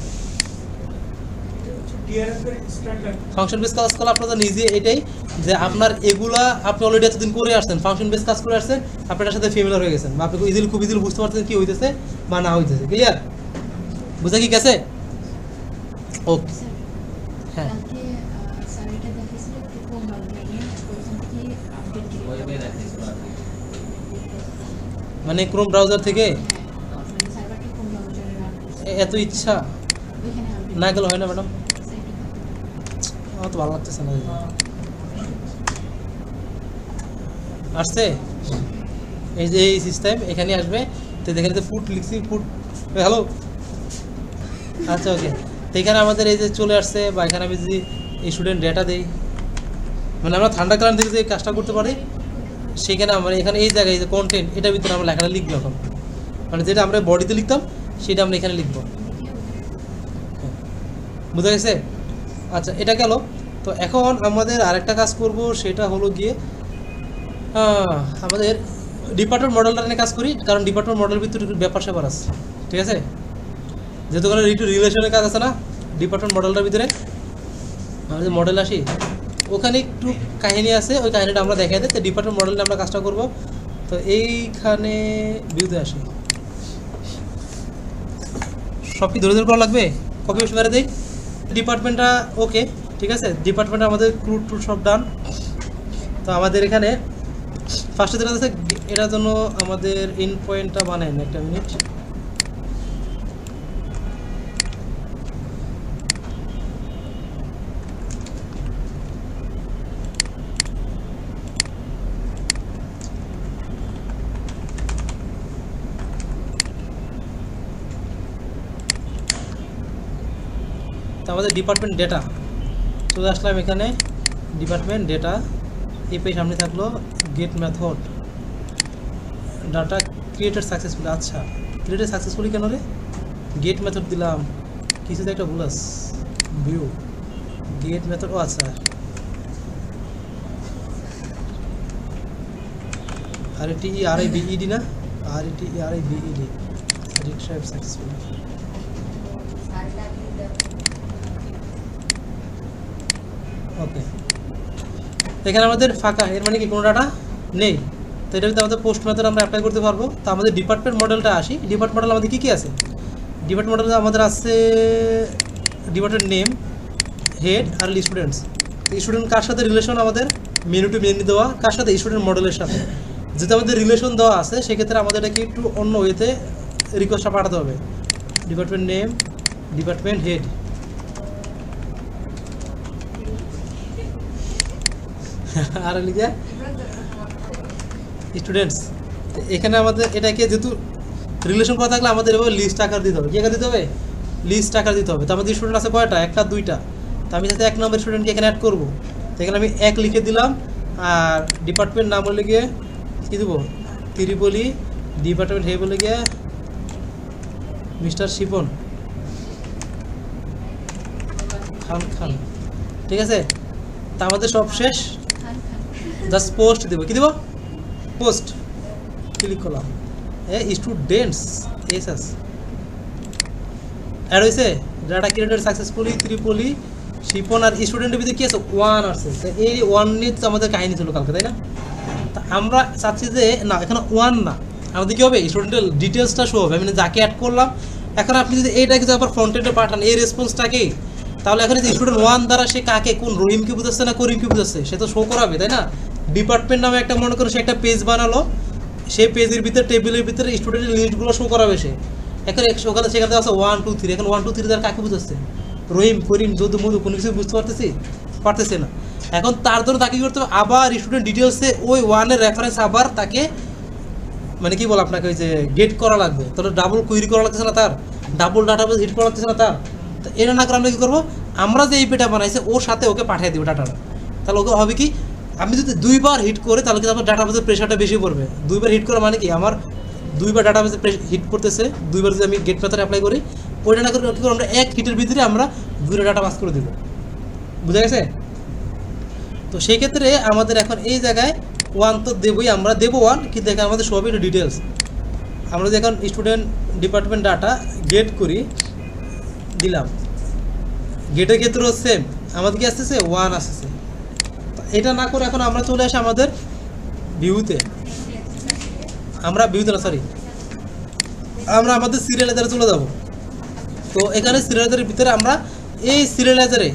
ফাংশন বেস কাজ করলে আপনাদের নিজে এটাই যে আপনার এগুলা আপনি অলরেডি এতদিন করে আসছেন, ফাংশন বেস কাজ করে আসছেন, আপনি এটার সাথে ফেমিলার হয়ে গেছেন, বা আপনি খুব ইজিলি বুঝতে পারছেন কি হইতেছে বা না হইতেছে। ক্লিয়ার? বুঝা কি গেছে? ওকে, হ্যাঁ। মানে ক্রোম ব্রাউজার থেকে এত ইচ্ছা না গেলে হয় না ম্যাডাম? আমার তো ভালো লাগতেছে না। আসছে এই যে এই সিস্টেম এখানে আসবে, তো এখানে ফুট লিখছি, ফুট হ্যালো, আচ্ছা ওকে। তো এখানে আমাদের এই যে চলে আসছে, বা এখানে আমি যদি স্টুডেন্ট ডেটা দেই, মানে আমরা ঠান্ডা কালার থেকে যে কাজটা করতে পারি, সেখানে আমরা এখানে এই জায়গায় যে কন্টেন্ট, এটার ভিতরে আমরা লেখাটা লিখবো এখন, মানে যেটা আমরা বডিতে লিখতাম সেটা আমরা এখানে লিখবো। বুঝা গেছে? আচ্ছা, এটা গেল। তো এখন আমাদের আরেকটা কাজ করব, সেটা হলো গিয়ে আমাদের ডিপার্টমেন্ট মডেলটা নিয়ে কাজ করি, কারণ ডিপার্টমেন্ট মডেলের ভিতরে একটু ব্যাপার স্যাপার আছে, ঠিক আছে। যেহেতু ওখানে একটু রিলেশনের কাজ আছে না ডিপার্টমেন্ট মডেলটার ভিতরে, আমাদের মডেল আসি ওখানে একটু কাহিনী আছে, ওই কাহিনীটা আমরা দেখাই দিই। তো ডিপার্টমেন্ট মডেলে আমরা কাজটা করব। তো এইখানে ভিউতে আসি, সব কি ধরে ধরে করা লাগবে? কপি পেস্ট করে দেই। ডিপার্টমেন্টটা ওকে, ঠিক আছে। ডিপার্টমেন্টটা আমাদের ক্রুড টুড সব ডান। তো আমাদের এখানে ফার্স্টে যেটা আছে, এটার জন্য আমাদের ইন পয়েন্টটা বানাইন, একটা মিনিট। তো আমাদের ডিপার্টমেন্ট ডেটা চলে আসলাম এখানে, ডিপার্টমেন্ট ডেটা এই পেজ সামনে থাকলো, get method data created successfully. আচ্ছা, ক্রিয়েটেড সাকসেসফুলি কেন রে? গেট মেথড দিলাম, কিছুতে একটা ভুল আছে, ভিউ গেট মেথড, ও আচ্ছা, RETERIBED না, RETERIBED রিট্রাইভ সাকসেসফুলি। ওকে, এখানে আমাদের ফাঁকা, এর মানে কি কোনো ডাটা নেই। তো এটার ভিতরে আমাদের পোস্ট মেথড আমরা অ্যাপ্লাই করতে পারবো। তো আমাদের ডিপার্টমেন্ট মডেলটা আসি। ডিপার্টমেন্ট মডেল আমাদের কী কী আছে? ডিপার্টমেন্ট মডেলে আমাদের আছে ডিপার্টমেন্ট নেম, হেড আর স্টুডেন্টস। স্টুডেন্ট কার সাথে রিলেশন? আমাদের মেনু টু মেনু দেওয়া, কার সাথে? স্টুডেন্ট মডেলের সাথে। যেহেতু আমাদের রিলেশন দেওয়া আছে, সেক্ষেত্রে আমাদের এটাকে একটু অন্য ওয়েতে রিকোয়েস্টটা পাঠাতে হবে। ডিপার্টমেন্ট নেম, ডিপার্টমেন্ট হেড, আর লিখে স্টুডেন্টস। এখানে আমাদের এটাকে যেহেতু রিলেশন করা থাকলে আমাদের এভাবে লিস্ট আকার দিতে হবে। কী আকার দিতে হবে? লিস্ট আকার দিতে হবে। তো আমাদের স্টুডেন্ট আছে কয়টা? একটা দুইটা। তো আমি যাতে 1 নম্বর স্টুডেন্টকে এখানে অ্যাড করবো, তো এখানে আমি 1 লিখে দিলাম। আর ডিপার্টমেন্ট নাম হলে গিয়ে কী দেবো? ত্রিপলি। ডিপার্টমেন্ট হেড বলে গিয়ে মিস্টার শিপন খান। ঠিক আছে, তা আমাদের সব শেষ। জাস্ট পোস্ট দেবো। কী দেবো? পোস্ট। ক্লিক করলাম, স্টুডেন্টস এস অ্যাড হয়েছে। Data created successfully, ত্রিপলি, Shipon. আর স্টুডেন্টের ভিতরে কী আছে? 1 আছে। তো এই 1 নিয়ে তো আমাদের কাহিনী ছিল কালকে, তাই না? তা আমরা চাচ্ছি যে না, এখানে 1 না, আমাদের কী হবে? স্টুডেন্টের ডিটেলসটা শো হবে, আমি যাকে অ্যাড করলাম। এখন আপনি যদি এইটাকে আবার ফ্রন্টেন্ডে পাঠান, এই রেসপন্সটাকেই, তাহলে এখন যে স্টুডেন্ট 1 দ্বারা সে কাকে, কোন রহিমকে বুঝাচ্ছে না করিমকে বুঝাচ্ছে, সে তো শো করাবে, তাই না? ডিপার্টমেন্ট নামে একটা মনে করো সে একটা পেজ বানালো, সেই পেজের ভিতরে টেবিলের ভিতরে স্টুডেন্টের লিস্টগুলো শো করাবে সে। এখন ওখানে সেখানে আছে 1 2 3। এখন 1 2 3 দ্বারা কাকে বুঝাচ্ছে? রহিম, করিম, যদু, মধু, কোনো কিছু বুঝতে পারতেছে না। এখন তার জন্য তাকে কী করতে হবে? আবার স্টুডেন্ট ডিটেলসে ওই 1-এর রেফারেন্স আবার তাকে মানে কি বল আপনাকে ওই যে গেট করা লাগবে। তাহলে ডাবল কুইরি করা লাগতেছে না, তার ডাবল ডাটাবেস হিট করা লাগতেছে না তার। তো এটা না করে আমরা কী করবো? আমরা যে ইপিটা বানাইছে ওর সাথে ওকে পাঠিয়ে দেবো ডাটাটা। তাহলে ওকে হবে কি, আমি যদি 2বার হিট করে তাহলে কিন্তু আমার ডাটাবেসের প্রেশারটা বেশি পড়বে। 2বার হিট করা মানে কি, আমার 2বার ডাটাবেসে হিট করতেছে। 2বার যদি আমি গেট মেথড অ্যাপ্লাই করি, ওইটা না করে কী করবো? আমরা 1 হিটের ভিতরে আমরা 2টা ডাটা পাস করে দেবো। বুঝা গেছে? তো সেই ক্ষেত্রে আমাদের এখন এই জায়গায় 1 তো দেবই, আমরা দেবো 1, কিন্তু এখানে আমাদের সবই একটু ডিটেলস। আমরা যদি এখন স্টুডেন্ট ডিপার্টমেন্ট ডাটা গেট করি, দিলাম, গেটের ক্ষেত্রেও সেম, আমাদের কি আসতেছে 1 আসতেছে। এটা না করে এখন আমরা চলে আসি আমাদের ভিউতে, আমরা ভিউতে না সরি আমরা আমাদের সিরিয়ালাইজারে চলে যাব। তো এখানে সিরিয়ালাইজারের ভিতরে আমরা এই সিরিয়ালাইজারে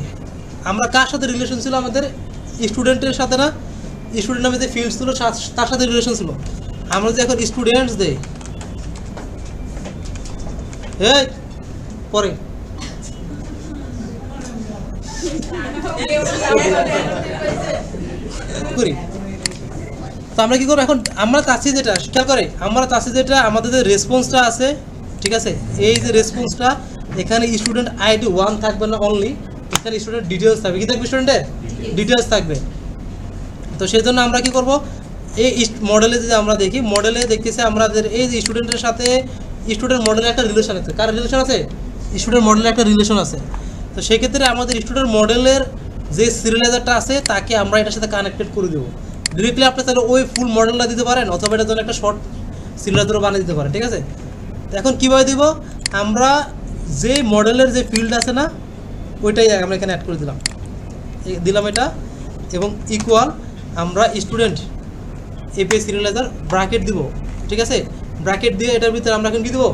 আমরা কার সাথে রিলেশন ছিল, আমাদের স্টুডেন্টের সাথে না, স্টুডেন্ট নামে যে ফিল্ড ছিল তার সাথে রিলেশন ছিল। আমরা যে এখন স্টুডেন্টস দেই, এই পরে করি, তো আমরা কি করবো এখন, আমরা চাচ্ছি যেটা খেয়াল করে, আমরা চাচ্ছি যেটা আমাদের যে রেসপন্সটা আছে, ঠিক আছে, এই যে রেসপন্সটা এখানে স্টুডেন্ট আইডি 1 থাকবে না অনলি, এখানে স্টুডেন্ট ডিটেলস থাকবে। কি থাকবে স্টুডেন্টের ডিটেলস থাকবে। তো সেই জন্য আমরা কি করব, এই মডেলে যদি আমরা দেখি, মডেলে দেখতেছি আমাদের এই যে স্টুডেন্টের সাথে স্টুডেন্ট মডেলের একটা রিলেশন আছে। কার রিলেশন আছে? স্টুডেন্ট মডেলের একটা রিলেশন আছে। তো সেই ক্ষেত্রে আমাদের স্টুডেন্ট মডেলের যে সিরিয়ালাইজারটা আছে তাকে আমরা এটার সাথে কানেক্টেড করে দেবো। ডিরেক্টলি আপনি তাহলে ওই ফুল মডেলটা দিতে পারেন, অথবা এটার জন্য একটা শর্ট সিরিয়ালাইজারও বানিয়ে দিতে পারেন, ঠিক আছে। তো এখন কীভাবে দিব, আমরা যে মডেলের যে ফিল্ড আছে না, ওইটাই আমরা এখানে অ্যাড করে দিলাম, এটা এবং ইকুয়াল আমরা স্টুডেন্ট এপিআই সিরিয়ালাইজার ব্র্যাকেট দিব, ঠিক আছে। ব্র্যাকেট দিয়ে এটার ভিতরে আমরা এখন কী দেবো,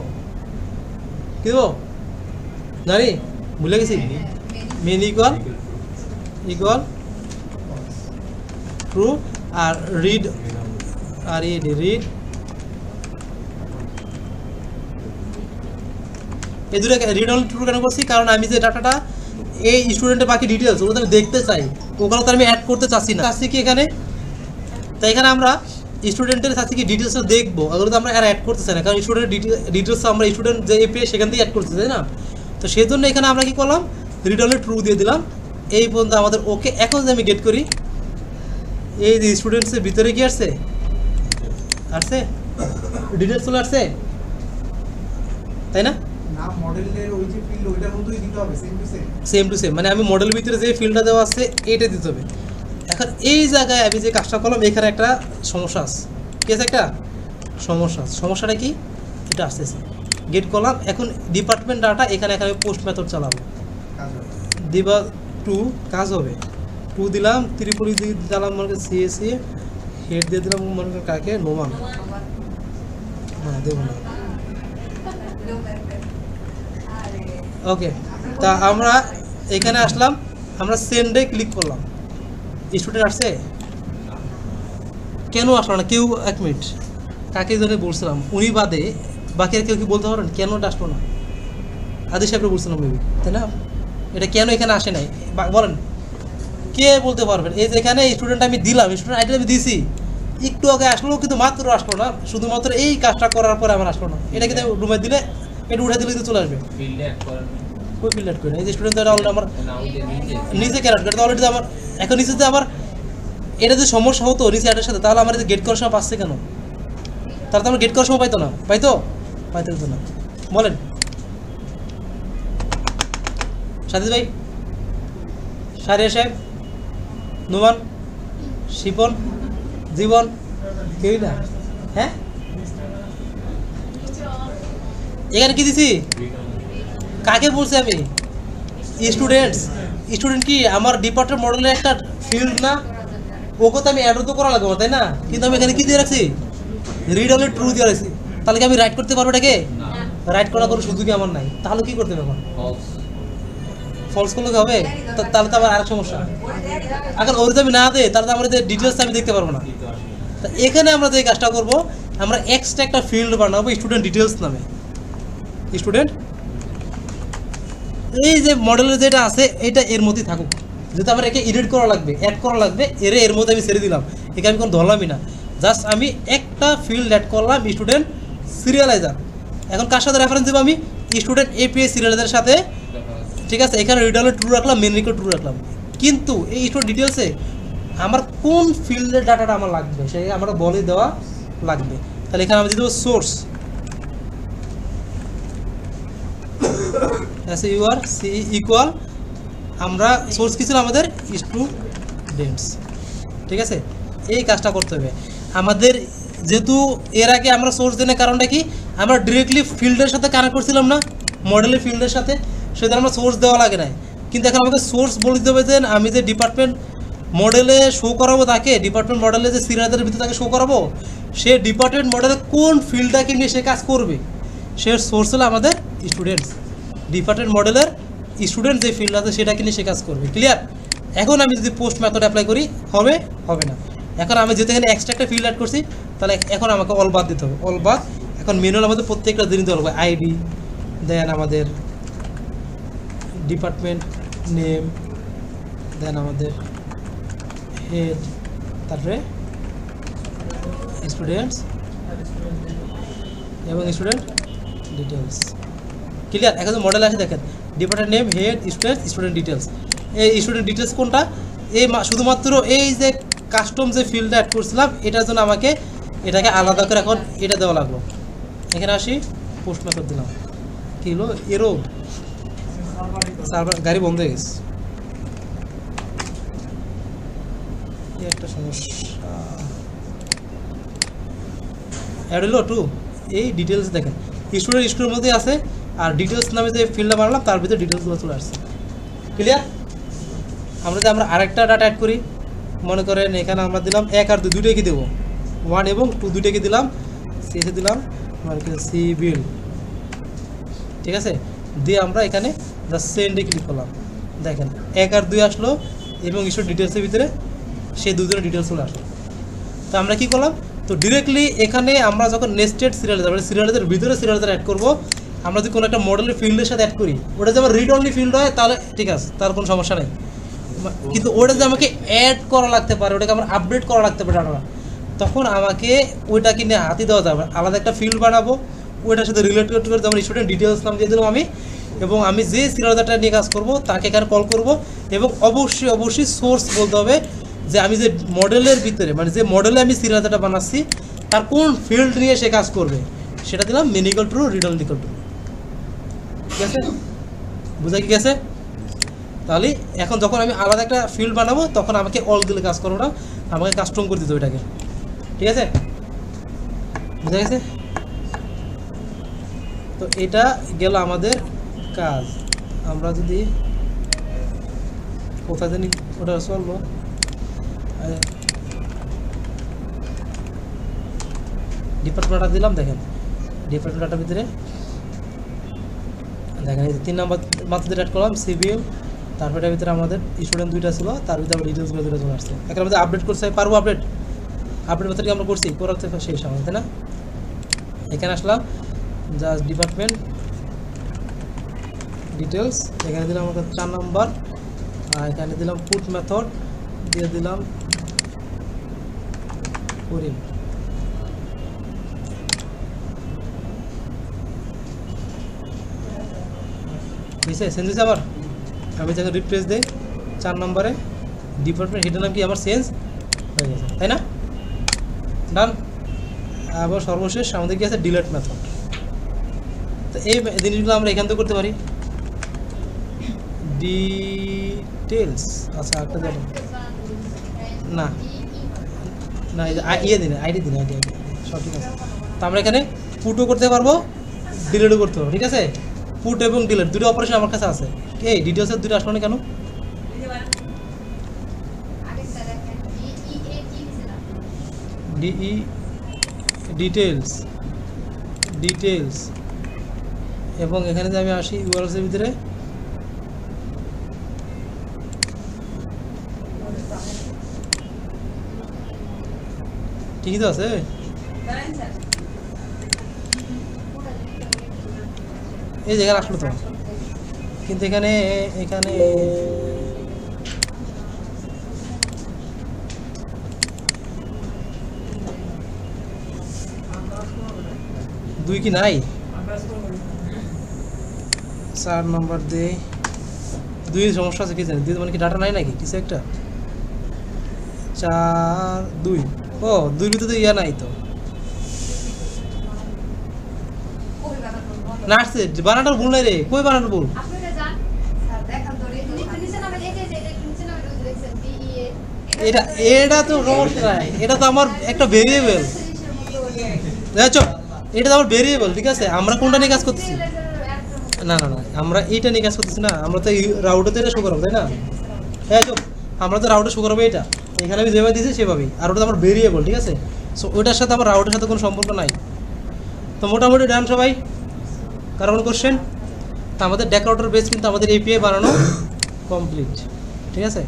জানি ভুলে গেছি, মেন ইকুয়াল ট্রু, আর রিড এই দুটো রিড অনলি ট্রু কেন করছি, কারণ আমি যে ডাটাটা এই স্টুডেন্টের বাকি ডিটেলস ওগুলো আমি দেখতে চাই, ওগুলো তো আমি অ্যাড করতে চাচ্ছি না, চাচ্ছি কি এখানে, তাই এখানে আমরা স্টুডেন্টের চাচ্ছি কি ডিটেলসটা দেখবো, ওগুলো তো আমরা আর অ্যাড করতে চাই না, কারণ স্টুডেন্টের ডিটেলস আমরা স্টুডেন্ট যে এপিআই সেখান থেকে অ্যাড করতে চাই না। তো সেই জন্য এখানে আমরা কি করলাম, রিড অনলি ট্রু দিয়ে দিলাম। এই পর্যন্ত আমাদের ওকে। এখন যদি আমি গেট করি, এই যে স্টুডেন্টসের ভিতরে কি আসছে, ডিটেলস চলে আসছে, তাই না? সেম টু সেম, মানে আমি মডেলের ভিতরে যে ফিল্ডটা দেওয়া আছে এইটা দিতে হবে। এখন এই জায়গায় আমি যে কাজটা করলাম, এখানে একটা সমস্যা আছে। কি আছে? একটা সমস্যাটা কি, এটা আসতেছে। গেট করলাম, এখন ডিপার্টমেন্ট ডাটা এখানে পোস্ট মেথড চালাবো, দিবা 2 কাজ হবে। 2 দিলাম, ত্রিপুরি দিলাম মনে করি সিএসি, হেড দিয়ে দিলাম মনে করি কাকে, নোমান, হ্যাঁ দেবো না, ওকে। তা আমরা এখানে আসলাম, আমরা সেন্ডে ক্লিক করলাম, স্টুডেন্ট আসছে, কেন আসলো না? কেউ এক মিনিট, কাকে জন্য বলছিলাম উনি বাদে বাকি আর কেউ কি বলতে পারেন কেন আসলো না? আদি সাহেবকে বলছিলাম মেবি, তাই না? এটা কেন এখানে আসে নাই বলেন, কে বলতে পারবেন? এই যে এখানে স্টুডেন্ট আমি দিলাম, স্টুডেন্ট আইডি আমি দিছি, একটু আগে আসলো কিন্তু মাত্র আসলো না, শুধুমাত্র এই কাজটা করার পরে আমার আসলো না। এটা কিন্তু রুমে দিলে, এটা উঠে দিলে চলে আসবে। কই ফিল্ড অ্যাড করে এই যে স্টুডেন্ট অলরেডি আমার নিচে ক্যারেক্ট করে, অলরেডি আমার এখন নিচেতে আমার এটা যদি সমস্যা হতো নিচে অ্যাডের সাথে, তাহলে আমার এই গেট করার সময় পাচ্ছে কেন? তাহলে তো আমার গেট করার সময় পাইতো না, পাইতো না। বলেন সাথী ভাই, সারিয়া সাহেব, নোমান, শিপন, জীবন, কেউই না? হ্যাঁ, এখানে কি দিছি? কাকে বলছি আমি? স্টুডেন্ট কি আমার ডিপার্টমেন্ট মডেলের একটা ফিল্ড না? ওকে তো আমি অ্যাড তো করা লাগবে, তাই না? কিন্তু আমি এখানে কি দিয়ে রাখছি, রিড অনলি ট্রু দিয়ে রাখছি। তাহলে কি আমি রাইট করতে পারবো এটাকে? রাইট করার কোনো সুযোগই আমার নাই। তাহলে কি করতে হবে এখন? ফলস করলে কি হবে? তাহলে তো আবার আরেক সমস্যা। এখন ওর যদি আমি না দেয় তাহলে তো আমার যে ডিটেলস আমি দেখতে পারবো না। তা এখানে আমরা যে কাজটা করবো, আমরা এক্সট্রা একটা ফিল্ড বানাবো স্টুডেন্ট ডিটেলস নামে। স্টুডেন্ট এই যে মডেলের যেটা আছে এটা এর মধ্যেই থাকুক, যেহেতু আমার একে এডিট করা লাগবে, অ্যাড করা লাগবে, এর মধ্যে আমি ছেড়ে দিলাম, একে আমি কোনো ধরলামই না। জাস্ট আমি একটা ফিল্ড অ্যাড করলাম স্টুডেন্ট সিরিয়ালাইজার। এখন কার সাথে রেফারেন্স দেবো আমি? স্টুডেন্ট এপিআই সিরিয়ালাইজারের সাথে, ঠিক আছে। এখানে রিড অনলি ট্রু রাখলাম, মেন রিকোড ট্রু রাখলাম, কিন্তু এই স্টুডেন্ট ডিটেলসে আমার কোন ফিল্ডের ডাটাটা আমার লাগবে সেই আমরা বলে দেওয়া লাগবে। তাহলে এখানে আমি দিয়ে দেবো সোর্স, ইউআর সি ইকুয়াল, আমরা সোর্স কি ছিল আমাদের স্টুডেন্টস, ঠিক আছে। এই কাজটা করতে হবে। আমাদের যেহেতু এর আগে আমরা সোর্স দেওয়ার কারণটা কি, আমরা ডিরেক্টলি ফিল্ডের সাথে কানেক্ট করছিলাম না, মডেলের ফিল্ডের সাথে, সেটা আমরা সোর্স দেওয়া লাগে না। কিন্তু এখন আমাকে সোর্স বলে দিতে হবে যে আমি যে ডিপার্টমেন্ট মডেলে শো করাবো তাকে, ডিপার্টমেন্ট মডেলে যে সিরিয়ালের ভিতরে তাকে শো করাবো, সে ডিপার্টমেন্ট মডেলে কোন ফিল্ডটাকে নিয়ে সে কাজ করবে, সে সোর্স হলো আমাদের স্টুডেন্টস। ডিপার্টমেন্ট মডেলের স্টুডেন্ট যে ফিল্ড আছে সেটাকে নিয়ে সে কাজ করবে। ক্লিয়ার? এখন আমি যদি পোস্ট মেথড অ্যাপ্লাই করি হবে না। এখন আমি যেহেতু এখানে এক্সট্রা একটা ফিল্ড অ্যাড করছি, তাহলে এখন আমাকে অল বাদ দিতে হবে, অল বাদ। এখন ম্যানুয়াল আমাদের প্রত্যেকটা দিন দিতে হবে, আইডি, দেন আমাদের ডিপার্টমেন্ট নেম, দেন আমাদের হেড, তারপরে স্টুডেন্টস এবং স্টুডেন্ট ডিটেলস। ক্লিয়ার? এখন মডেল আছে দেখেন, department name, head, students, student details. এই স্টুডেন্ট ডিটেলস কোনটা? এই শুধুমাত্র এই যে কাস্টম যে ফিল্ডটা অ্যাড করছিলাম এটার জন্য আমাকে এটাকে আলাদা করে এখন এটা দেওয়া লাগলো। এখানে আসি, পোস্ট মেথড দিলাম, কী হলো, এরো সার্ভার গাড়ি বন্ধ হয়ে গেছে, এই একটা সমস্যা। অ্যাড হলো টু, এই ডিটেলস দেখেন স্টুডেন্টের মধ্যে আছে, আর ডিটেলস নামে যে ফিল্ডটা বানালাম তার ভিতরে ডিটেলসগুলো চলে আসছে। ক্লিয়ার? আমরা আরেকটা ডাটা অ্যাড করি, মনে করেন এখানে আমরা দিলাম 1 আর 2 দুইটাকে দেবো, 1 এবং 2 দুইটাকে দিলাম, সিএসে দিলাম সিভিল, ঠিক আছে, দিয়ে আমরা এখানে জাস্ট সেন্ডে ক্লিক করলাম, দেখেন 1 আর 2 আসলো এবং স্টুডেন্ট ডিটেলসের ভিতরে সেই দুজনের ডিটেলস চলে আসলো। তো আমরা কী করলাম, তো ডিরেক্টলি এখানে আমরা যখন নেস্টেড সিরিয়ালাইজার মানে সিরিয়ালাইজারের ভিতরে সিরিয়ালাইজার অ্যাড করবো, আমরা যদি কোনো একটা মডেলের ফিল্ডের সাথে অ্যাড করি, ওটা যদি আমার রিড অনলি ফিল্ড হয় তাহলে ঠিক আছে, তার কোনো সমস্যা নেই। কিন্তু ওটা যে আমাকে অ্যাড করা লাগতে পারে, ওটাকে আমার আপডেট করা লাগতে পারে ডাটা, তখন আমাকে ওইটাকে নিয়ে হাতি দেওয়া যাবে, আলাদা একটা ফিল্ড বানাবো, ওইটার সাথে রিলেট করতে করে যেমন স্টুডেন্ট ডিটেলস নাম দিয়ে দিলাম আমি, এবং আমি যে সিরিয়ালাইজারটা নিয়ে কাজ করব তাকে এখানে কল করব, এবং অবশ্যই সোর্স বলতে হবে যে আমি যে মডেলের ভিতরে মানে যে মডেলে আমি সিরিয়ালাইজারটা বানাচ্ছি তার কোন ফিল্ড নিয়ে সে কাজ করবে সেটা দিলাম main equal to read only equal to. ঠিক আছে? বুঝা কি গেছে? তাহলে এখন যখন আমি আলাদা একটা ফিল্ড বানাবো তখন আমাকে অল দিলে কাজ করবো না, আমাকে কাস্টম করে দিতে ওইটাকে। ঠিক আছে? বুঝা গেছে? তো এটা গেল আমাদের কাজ। আমরা যদি কোথায় জানি ওটা চললো, ডিপার্টমেন্ট ডাটা দিলাম, দেখেন ডিপার্টমেন্ট ডাটার ভিতরে দেখেন এই 3 নম্বর মাত্র অ্যাড করলাম সিভিল, তারপরে এটার ভিতরে আমাদের স্টুডেন্ট 2টা ছিল, তার ভিতরে আমরা ডিটেলসগুলো দুটো চলে আসছে। এখন আমাদের আপডেট করতে পারবো, আপডেট মেথডকে আমরা করছি, করার থেকে শেষ আমাদের, তাই না? এখানে আসলাম জাস্ট ডিপার্টমেন্ট ডিটেলস, এখানে দিলাম আমাদের 4 নম্বর, আর এখানে দিলাম পুট মেথড, দিয়ে দিলাম করিম। বুঝছে? চেঞ্জ হয়েছে আবার, আমি যখন রিপ্লেস দিই 4 নম্বরে ডিপার্টমেন্ট হেডের নাম কি আমার চেঞ্জ হয়ে গেছে, তাই না? ডান। আবার সর্বশেষ আমাদের কি আছে ডিলেট মেথড। তো এই জিনিসগুলো আমরা এখান থেকে করতে পারি। ডিটেলস, আচ্ছা একটা দেব না না, ইয়ে দিন আইডি দিন, আইডি সব ঠিক আছে। তো আমরা এখানে পুটও করতে পারবো, ডিলেটও করতে পারবো। ঠিক আছে? পুট এবং ডিলেট দুটো অপারেশন আমার কাছে আছে। এই ডিটেলসের দুটো আসলো না কেন? ডিই ডিটেলস ডিটেলস এবং এখানে যে আমি আসি ইউআরএলসের ভিতরে, ঠিকই তো আছে। এই জায়গায় আসলো তো, কিন্তু এখানে এখানে দুই কি নাই, 4 নম্বর দে, দুই সমস্যা আছে কি জানি, দুই মানে কি ডাটা নাই নাকি কিছু একটা, 4 2, ও 2 ভিতরে তো ইয়া নাই তো, না আসছে বানানোর ভুল নাই রে, কই বানানোর ভুল? এটা তো সমস্যা নাই, এটা তো আমার একটা ভেরিয়েবল, দেখছো এটা তো আমার ভেরিয়েবল, ঠিক আছে? আমরা কোনটা নিয়ে কাজ করতেছি? না না না, আমরা এইটা নিয়ে কাজ করতেছি না, আমরা তো রাউটে তো এটা শো করাবো, তাই না? হ্যাঁ চুপ, আমরা তো রাউটে শো করাবো এটা, এখানে আমি যেভাবে দিয়েছি সেভাবেই, আর ওটা তো আমার ভেরিয়েবল, ঠিক আছে? সো ওইটার সাথে আমার রাউটের সাথে কোনো সম্পর্ক নাই। তো মোটামুটি ডান সবাই, কারো কোনো কোশ্চেন? তো আমাদের ডেক রাউটার বেস কিন্তু আমাদের এপিআই বানানো কমপ্লিট, ঠিক আছে?